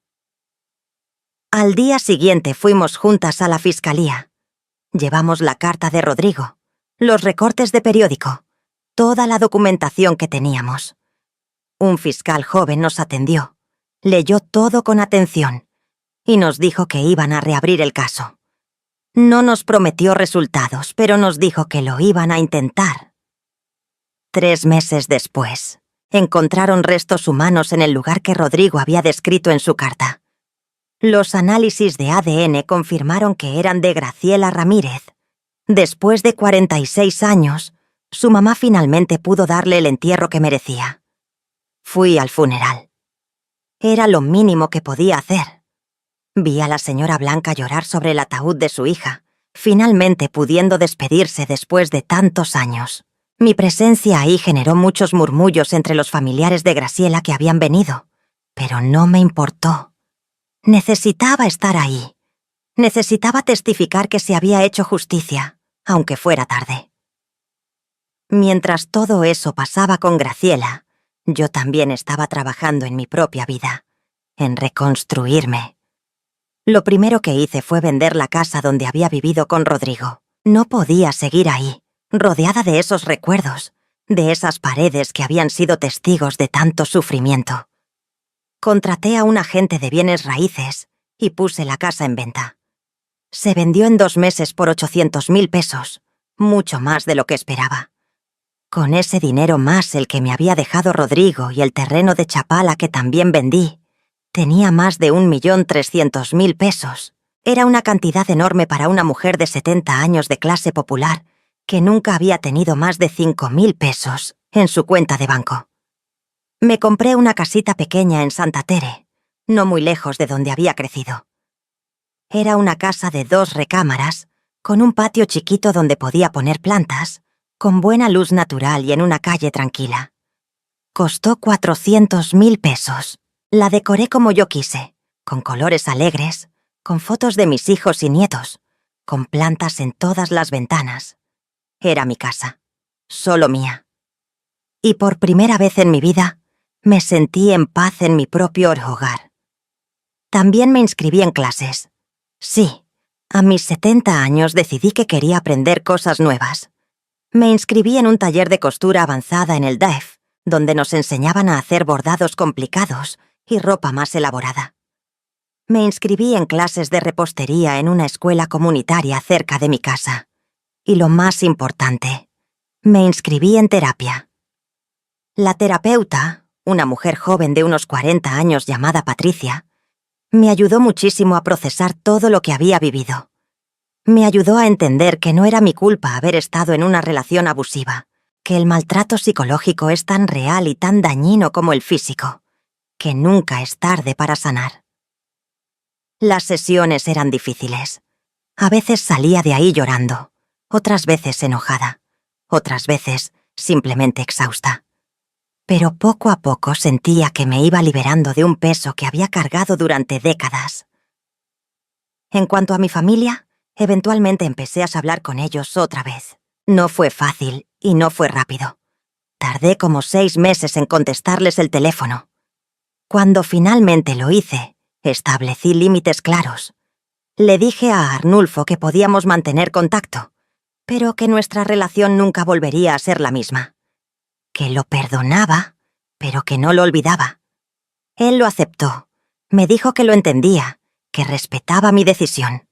Al día siguiente fuimos juntas a la fiscalía. Llevamos la carta de Rodrigo, los recortes de periódico, toda la documentación que teníamos. Un fiscal joven nos atendió, leyó todo con atención y nos dijo que iban a reabrir el caso. No nos prometió resultados, pero nos dijo que lo iban a intentar. 3 meses después, encontraron restos humanos en el lugar que Rodrigo había descrito en su carta. Los análisis de ADN confirmaron que eran de Graciela Ramírez. Después de 46 años, su mamá finalmente pudo darle el entierro que merecía. Fui al funeral. Era lo mínimo que podía hacer. Vi a la señora Blanca llorar sobre el ataúd de su hija, finalmente pudiendo despedirse después de tantos años. Mi presencia ahí generó muchos murmullos entre los familiares de Graciela que habían venido, pero no me importó. Necesitaba estar ahí. Necesitaba testificar que se había hecho justicia, aunque fuera tarde. Mientras todo eso pasaba con Graciela, yo también estaba trabajando en mi propia vida, en reconstruirme. Lo primero que hice fue vender la casa donde había vivido con Rodrigo. No podía seguir ahí, rodeada de esos recuerdos, de esas paredes que habían sido testigos de tanto sufrimiento. Contraté a un agente de bienes raíces y puse la casa en venta. Se vendió en 2 meses por 800.000 pesos, mucho más de lo que esperaba. Con ese dinero más el que me había dejado Rodrigo y el terreno de Chapala que también vendí, tenía más de 1.300.000 pesos. Era una cantidad enorme para una mujer de 70 años de clase popular que nunca había tenido más de 5.000 pesos en su cuenta de banco. Me compré una casita pequeña en Santa Tere, no muy lejos de donde había crecido. Era una casa de 2 recámaras, con un patio chiquito donde podía poner plantas, con buena luz natural y en una calle tranquila. Costó 400.000 pesos. La decoré como yo quise, con colores alegres, con fotos de mis hijos y nietos, con plantas en todas las ventanas. Era mi casa, solo mía. Y por primera vez en mi vida, me sentí en paz en mi propio hogar. También me inscribí en clases. Sí, a mis 70 años decidí que quería aprender cosas nuevas. Me inscribí en un taller de costura avanzada en el DAEF, donde nos enseñaban a hacer bordados complicados y ropa más elaborada. Me inscribí en clases de repostería en una escuela comunitaria cerca de mi casa. Y lo más importante, me inscribí en terapia. La terapeuta, una mujer joven de unos 40 años llamada Patricia, me ayudó muchísimo a procesar todo lo que había vivido. Me ayudó a entender que no era mi culpa haber estado en una relación abusiva, que el maltrato psicológico es tan real y tan dañino como el físico, que nunca es tarde para sanar. Las sesiones eran difíciles. A veces salía de ahí llorando, otras veces enojada, otras veces simplemente exhausta. Pero poco a poco sentía que me iba liberando de un peso que había cargado durante décadas. En cuanto a mi familia, eventualmente empecé a hablar con ellos otra vez. No fue fácil y no fue rápido. Tardé como 6 meses en contestarles el teléfono. Cuando finalmente lo hice, establecí límites claros. Le dije a Arnulfo que podíamos mantener contacto, pero que nuestra relación nunca volvería a ser la misma. Que lo perdonaba, pero que no lo olvidaba. Él lo aceptó. Me dijo que lo entendía, que respetaba mi decisión.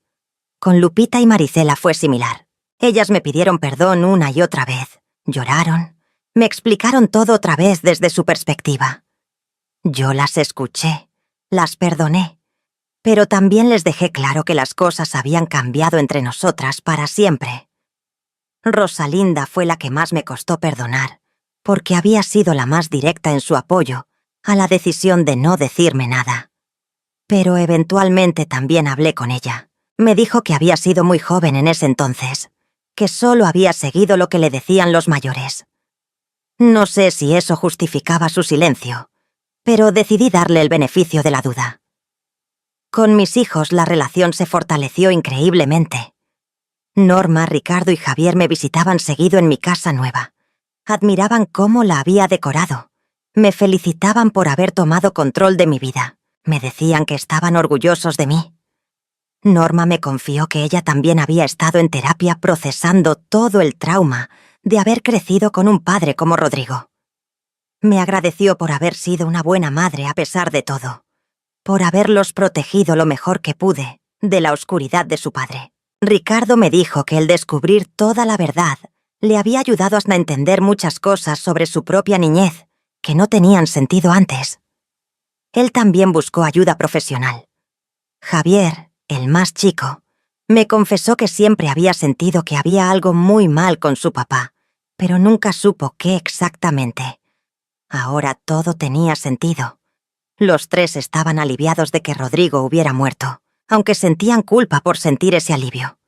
Con Lupita y Maricela fue similar. Ellas me pidieron perdón una y otra vez. Lloraron. Me explicaron todo otra vez desde su perspectiva. Yo las escuché, las perdoné, pero también les dejé claro que las cosas habían cambiado entre nosotras para siempre. Rosalinda fue la que más me costó perdonar, porque había sido la más directa en su apoyo a la decisión de no decirme nada. Pero eventualmente también hablé con ella. Me dijo que había sido muy joven en ese entonces, que solo había seguido lo que le decían los mayores. No sé si eso justificaba su silencio, pero decidí darle el beneficio de la duda. Con mis hijos la relación se fortaleció increíblemente. Norma, Ricardo y Javier me visitaban seguido en mi casa nueva. Admiraban cómo la había decorado. Me felicitaban por haber tomado control de mi vida. Me decían que estaban orgullosos de mí. Norma me confió que ella también había estado en terapia procesando todo el trauma de haber crecido con un padre como Rodrigo. Me agradeció por haber sido una buena madre a pesar de todo, por haberlos protegido lo mejor que pude de la oscuridad de su padre. Ricardo me dijo que el descubrir toda la verdad le había ayudado hasta entender muchas cosas sobre su propia niñez que no tenían sentido antes. Él también buscó ayuda profesional. Javier, el más chico, me confesó que siempre había sentido que había algo muy mal con su papá, pero nunca supo qué exactamente. Ahora todo tenía sentido. Los 3 estaban aliviados de que Rodrigo hubiera muerto, aunque sentían culpa por sentir ese alivio.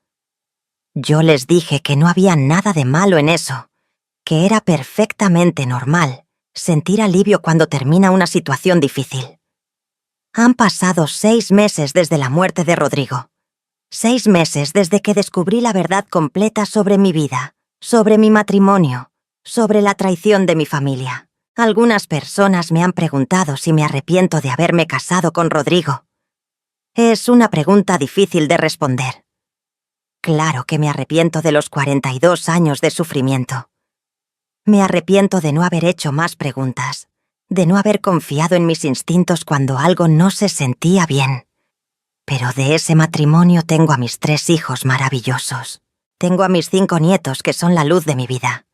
Yo les dije que no había nada de malo en eso, que era perfectamente normal sentir alivio cuando termina una situación difícil. Han pasado 6 meses desde la muerte de Rodrigo. 6 meses desde que descubrí la verdad completa sobre mi vida, sobre mi matrimonio, sobre la traición de mi familia. Algunas personas me han preguntado si me arrepiento de haberme casado con Rodrigo. Es una pregunta difícil de responder. Claro que me arrepiento de los 42 años de sufrimiento. Me arrepiento de no haber hecho más preguntas, de no haber confiado en mis instintos cuando algo no se sentía bien. Pero de ese matrimonio tengo a mis 3 hijos maravillosos. Tengo a mis 5 nietos que son la luz de mi vida.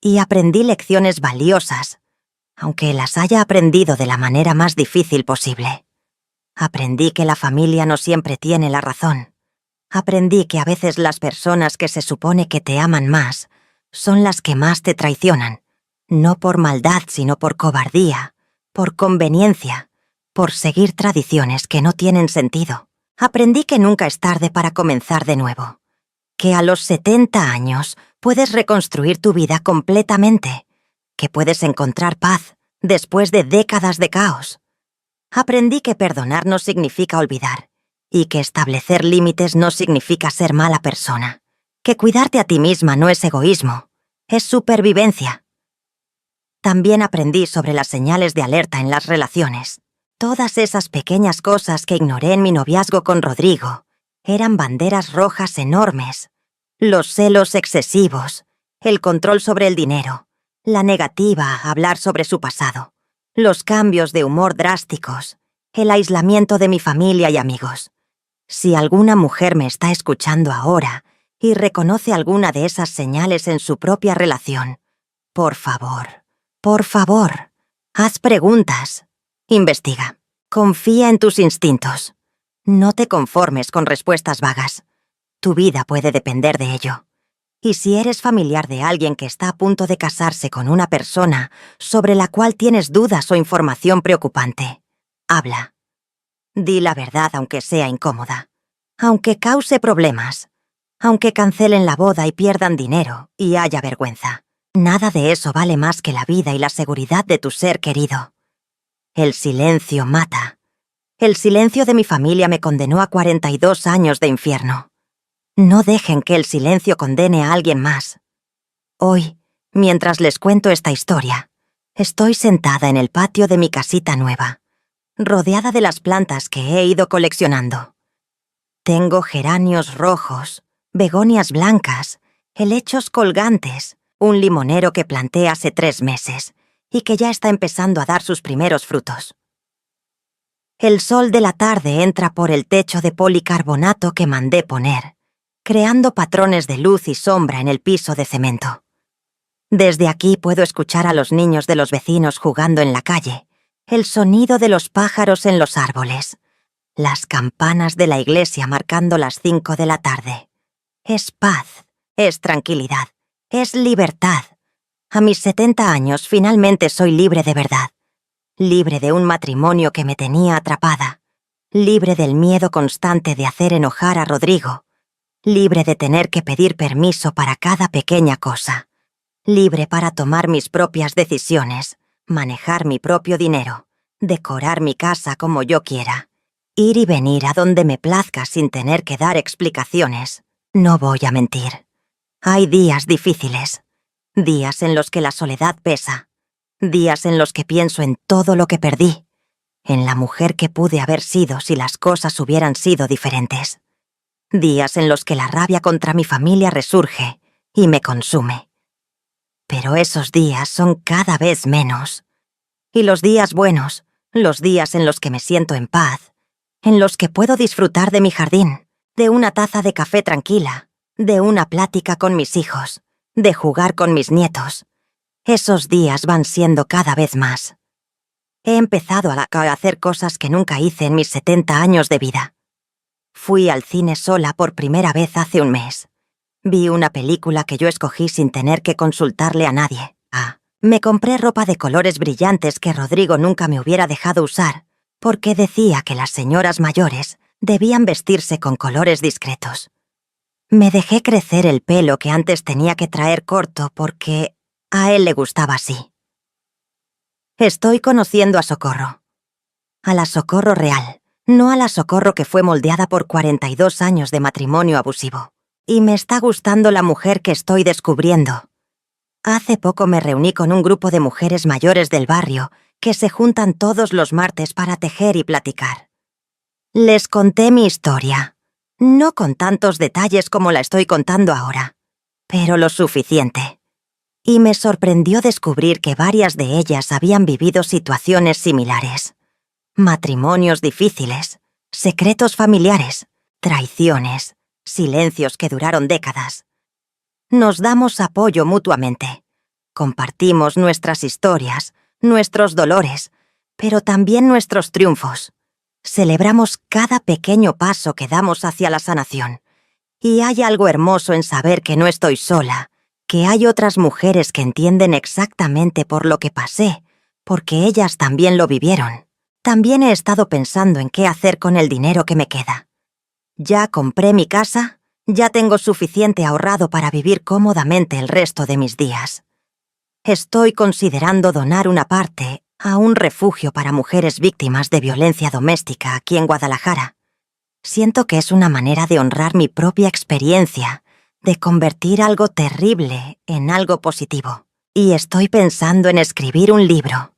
Y aprendí lecciones valiosas, aunque las haya aprendido de la manera más difícil posible. Aprendí que la familia no siempre tiene la razón. Aprendí que a veces las personas que se supone que te aman más son las que más te traicionan, no por maldad sino por cobardía, por conveniencia, por seguir tradiciones que no tienen sentido. Aprendí que nunca es tarde para comenzar de nuevo, que a los 70 años puedes reconstruir tu vida completamente, que puedes encontrar paz después de décadas de caos. Aprendí que perdonar no significa olvidar, y que establecer límites no significa ser mala persona, que cuidarte a ti misma no es egoísmo, es supervivencia. También aprendí sobre las señales de alerta en las relaciones. Todas esas pequeñas cosas que ignoré en mi noviazgo con Rodrigo eran banderas rojas enormes. Los celos excesivos, el control sobre el dinero, la negativa a hablar sobre su pasado. los cambios de humor drásticos, el aislamiento de mi familia y amigos. Si alguna mujer me está escuchando ahora y reconoce alguna de esas señales en su propia relación, por favor, haz preguntas. Investiga. Confía en tus instintos. No te conformes con respuestas vagas. Tu vida puede depender de ello. Y si eres familiar de alguien que está a punto de casarse con una persona sobre la cual tienes dudas o información preocupante, habla. Di la verdad aunque sea incómoda, aunque cause problemas, aunque cancelen la boda y pierdan dinero y haya vergüenza. Nada de eso vale más que la vida y la seguridad de tu ser querido. El silencio mata. El silencio de mi familia me condenó a 42 años de infierno. No dejen que el silencio condene a alguien más. Hoy, mientras les cuento esta historia, estoy sentada en el patio de mi casita nueva, rodeada de las plantas que he ido coleccionando. Tengo geranios rojos, begonias blancas, helechos colgantes, un limonero que planté hace 3 meses y que ya está empezando a dar sus primeros frutos. El sol de la tarde entra por el techo de policarbonato que mandé poner, creando patrones de luz y sombra en el piso de cemento. Desde aquí puedo escuchar a los niños de los vecinos jugando en la calle, el sonido de los pájaros en los árboles, las campanas de la iglesia marcando las 5 de la tarde. Es paz, es tranquilidad, es libertad. A mis 70 años finalmente soy libre de verdad. Libre de un matrimonio que me tenía atrapada. Libre del miedo constante de hacer enojar a Rodrigo. Libre de tener que pedir permiso para cada pequeña cosa. Libre para tomar mis propias decisiones, manejar mi propio dinero, decorar mi casa como yo quiera, ir y venir a donde me plazca sin tener que dar explicaciones. No voy a mentir. Hay días difíciles. Días en los que la soledad pesa. Días en los que pienso en todo lo que perdí. En la mujer que pude haber sido si las cosas hubieran sido diferentes. Días en los que la rabia contra mi familia resurge y me consume. Pero esos días son cada vez menos. Y los días buenos, los días en los que me siento en paz, en los que puedo disfrutar de mi jardín, de una taza de café tranquila, de una plática con mis hijos, de jugar con mis nietos. Esos días van siendo cada vez más. He empezado a hacer cosas que nunca hice en mis 70 años de vida. Fui al cine sola por primera vez hace un mes. Vi una película que yo escogí sin tener que consultarle a nadie. Me compré ropa de colores brillantes que Rodrigo nunca me hubiera dejado usar, porque decía que las señoras mayores debían vestirse con colores discretos. Me dejé crecer el pelo que antes tenía que traer corto porque a él le gustaba así. Estoy conociendo a Socorro. A la Socorro real, no a la Socorro que fue moldeada por 42 años de matrimonio abusivo. Y me está gustando la mujer que estoy descubriendo. Hace poco me reuní con un grupo de mujeres mayores del barrio que se juntan todos los martes para tejer y platicar. Les conté mi historia, no con tantos detalles como la estoy contando ahora, pero lo suficiente. Y me sorprendió descubrir que varias de ellas habían vivido situaciones similares. Matrimonios difíciles, secretos familiares, traiciones, silencios que duraron décadas. Nos damos apoyo mutuamente. Compartimos nuestras historias, nuestros dolores, pero también nuestros triunfos. Celebramos cada pequeño paso que damos hacia la sanación. Y hay algo hermoso en saber que no estoy sola, que hay otras mujeres que entienden exactamente por lo que pasé, porque ellas también lo vivieron. También he estado pensando en qué hacer con el dinero que me queda. Ya compré mi casa, ya tengo suficiente ahorrado para vivir cómodamente el resto de mis días. Estoy considerando donar una parte a un refugio para mujeres víctimas de violencia doméstica aquí en Guadalajara. Siento que es una manera de honrar mi propia experiencia, de convertir algo terrible en algo positivo. Y estoy pensando en escribir un libro.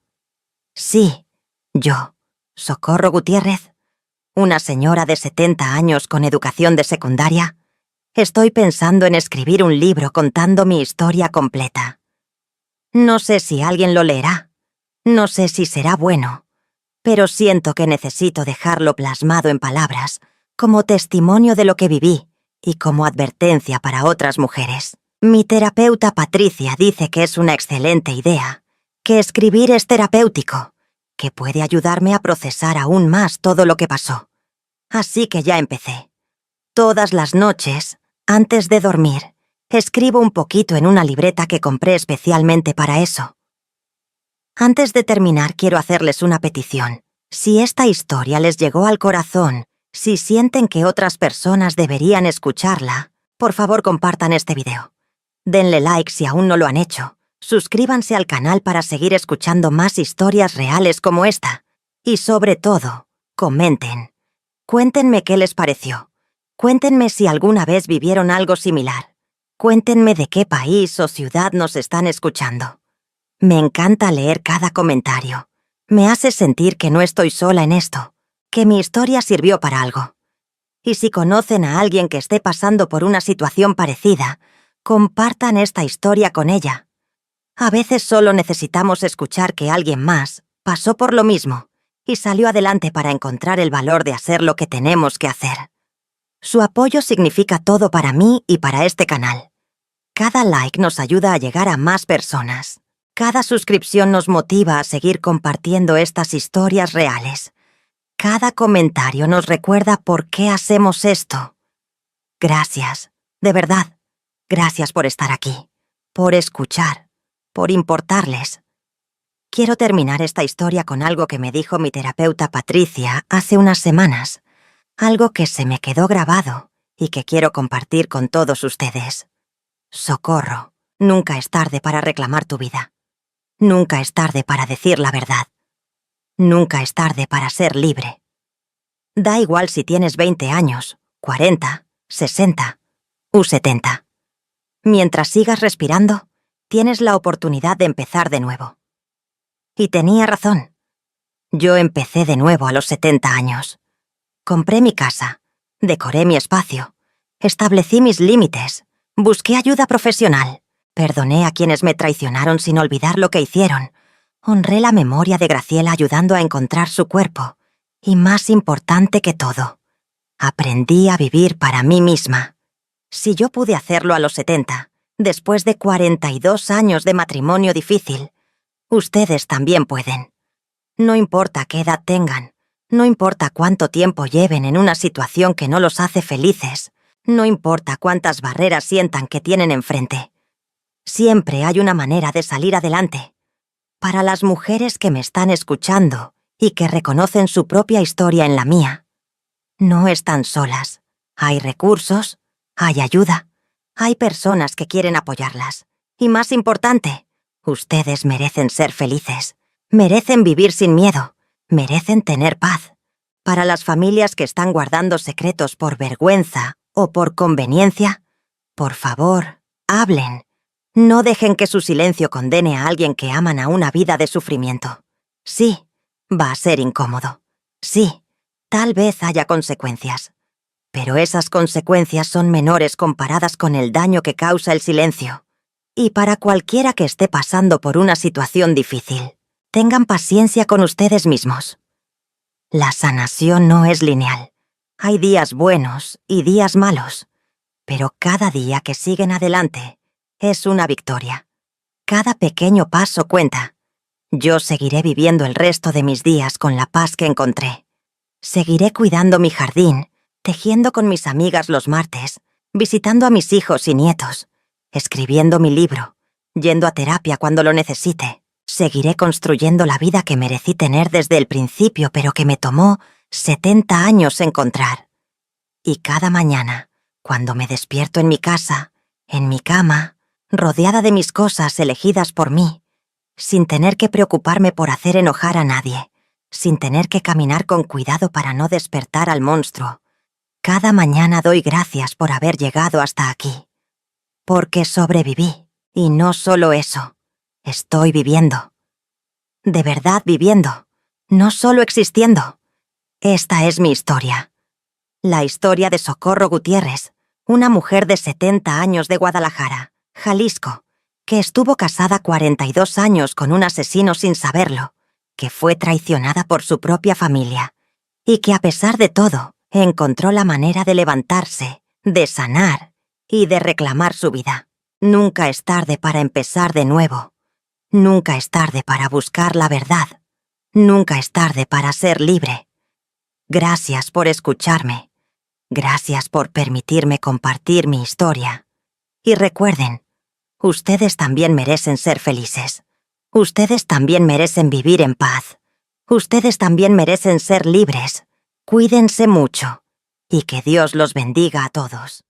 Sí, yo, Socorro Gutiérrez, una señora de 70 años con educación de secundaria, estoy pensando en escribir un libro contando mi historia completa. No sé si alguien lo leerá. No sé si será bueno, pero siento que necesito dejarlo plasmado en palabras, como testimonio de lo que viví y como advertencia para otras mujeres. Mi terapeuta Patricia dice que es una excelente idea, que escribir es terapéutico, que puede ayudarme a procesar aún más todo lo que pasó. Así que ya empecé. Todas las noches, antes de dormir, escribo un poquito en una libreta que compré especialmente para eso. Antes de terminar, quiero hacerles una petición. Si esta historia les llegó al corazón, si sienten que otras personas deberían escucharla, por favor compartan este video. Denle like si aún no lo han hecho. Suscríbanse al canal para seguir escuchando más historias reales como esta. Y sobre todo, comenten. Cuéntenme qué les pareció. Cuéntenme si alguna vez vivieron algo similar. Cuéntenme de qué país o ciudad nos están escuchando. Me encanta leer cada comentario. Me hace sentir que no estoy sola en esto, que mi historia sirvió para algo. Y si conocen a alguien que esté pasando por una situación parecida, compartan esta historia con ella. A veces solo necesitamos escuchar que alguien más pasó por lo mismo y salió adelante para encontrar el valor de hacer lo que tenemos que hacer. Su apoyo significa todo para mí y para este canal. Cada like nos ayuda a llegar a más personas. Cada suscripción nos motiva a seguir compartiendo estas historias reales. Cada comentario nos recuerda por qué hacemos esto. Gracias, de verdad. Gracias por estar aquí, por escuchar, por importarles. Quiero terminar esta historia con algo que me dijo mi terapeuta Patricia hace unas semanas. Algo que se me quedó grabado y que quiero compartir con todos ustedes. Socorro, nunca es tarde para reclamar tu vida. Nunca es tarde para decir la verdad. Nunca es tarde para ser libre. Da igual si tienes 20 años, 40, 60 u 70. Mientras sigas respirando, tienes la oportunidad de empezar de nuevo. Y tenía razón. Yo empecé de nuevo a los 70 años. Compré mi casa, decoré mi espacio, establecí mis límites, busqué ayuda profesional, perdoné a quienes me traicionaron sin olvidar lo que hicieron, honré la memoria de Graciela ayudando a encontrar su cuerpo, y más importante que todo, aprendí a vivir para mí misma. Si yo pude hacerlo a los 70, después de 42 años de matrimonio difícil, ustedes también pueden. No importa qué edad tengan, no importa cuánto tiempo lleven en una situación que no los hace felices, no importa cuántas barreras sientan que tienen enfrente. Siempre hay una manera de salir adelante. Para las mujeres que me están escuchando y que reconocen su propia historia en la mía, no están solas. Hay recursos, hay ayuda, hay personas que quieren apoyarlas. Y más importante, ustedes merecen ser felices, merecen vivir sin miedo, merecen tener paz. Para las familias que están guardando secretos por vergüenza o por conveniencia, por favor, hablen. No dejen que su silencio condene a alguien que aman a una vida de sufrimiento. Sí, va a ser incómodo. Sí, tal vez haya consecuencias. Pero esas consecuencias son menores comparadas con el daño que causa el silencio. Y para cualquiera que esté pasando por una situación difícil, tengan paciencia con ustedes mismos. La sanación no es lineal. Hay días buenos y días malos, pero cada día que siguen adelante es una victoria. Cada pequeño paso cuenta. Yo seguiré viviendo el resto de mis días con la paz que encontré. Seguiré cuidando mi jardín, tejiendo con mis amigas los martes, visitando a mis hijos y nietos, escribiendo mi libro, yendo a terapia cuando lo necesite. Seguiré construyendo la vida que merecí tener desde el principio, pero que me tomó 70 años encontrar. Y cada mañana, cuando me despierto en mi casa, en mi cama, rodeada de mis cosas elegidas por mí, sin tener que preocuparme por hacer enojar a nadie, sin tener que caminar con cuidado para no despertar al monstruo, cada mañana doy gracias por haber llegado hasta aquí. Porque sobreviví, y no solo eso, estoy viviendo. De verdad viviendo, no solo existiendo. Esta es mi historia. La historia de Socorro Gutiérrez, una mujer de 70 años de Guadalajara, Jalisco, que estuvo casada 42 años con un asesino sin saberlo, que fue traicionada por su propia familia y que a pesar de todo encontró la manera de levantarse, de sanar y de reclamar su vida. Nunca es tarde para empezar de nuevo. Nunca es tarde para buscar la verdad. Nunca es tarde para ser libre. Gracias por escucharme. Gracias por permitirme compartir mi historia. Y recuerden, ustedes también merecen ser felices. Ustedes también merecen vivir en paz. Ustedes también merecen ser libres. Cuídense mucho. Y que Dios los bendiga a todos.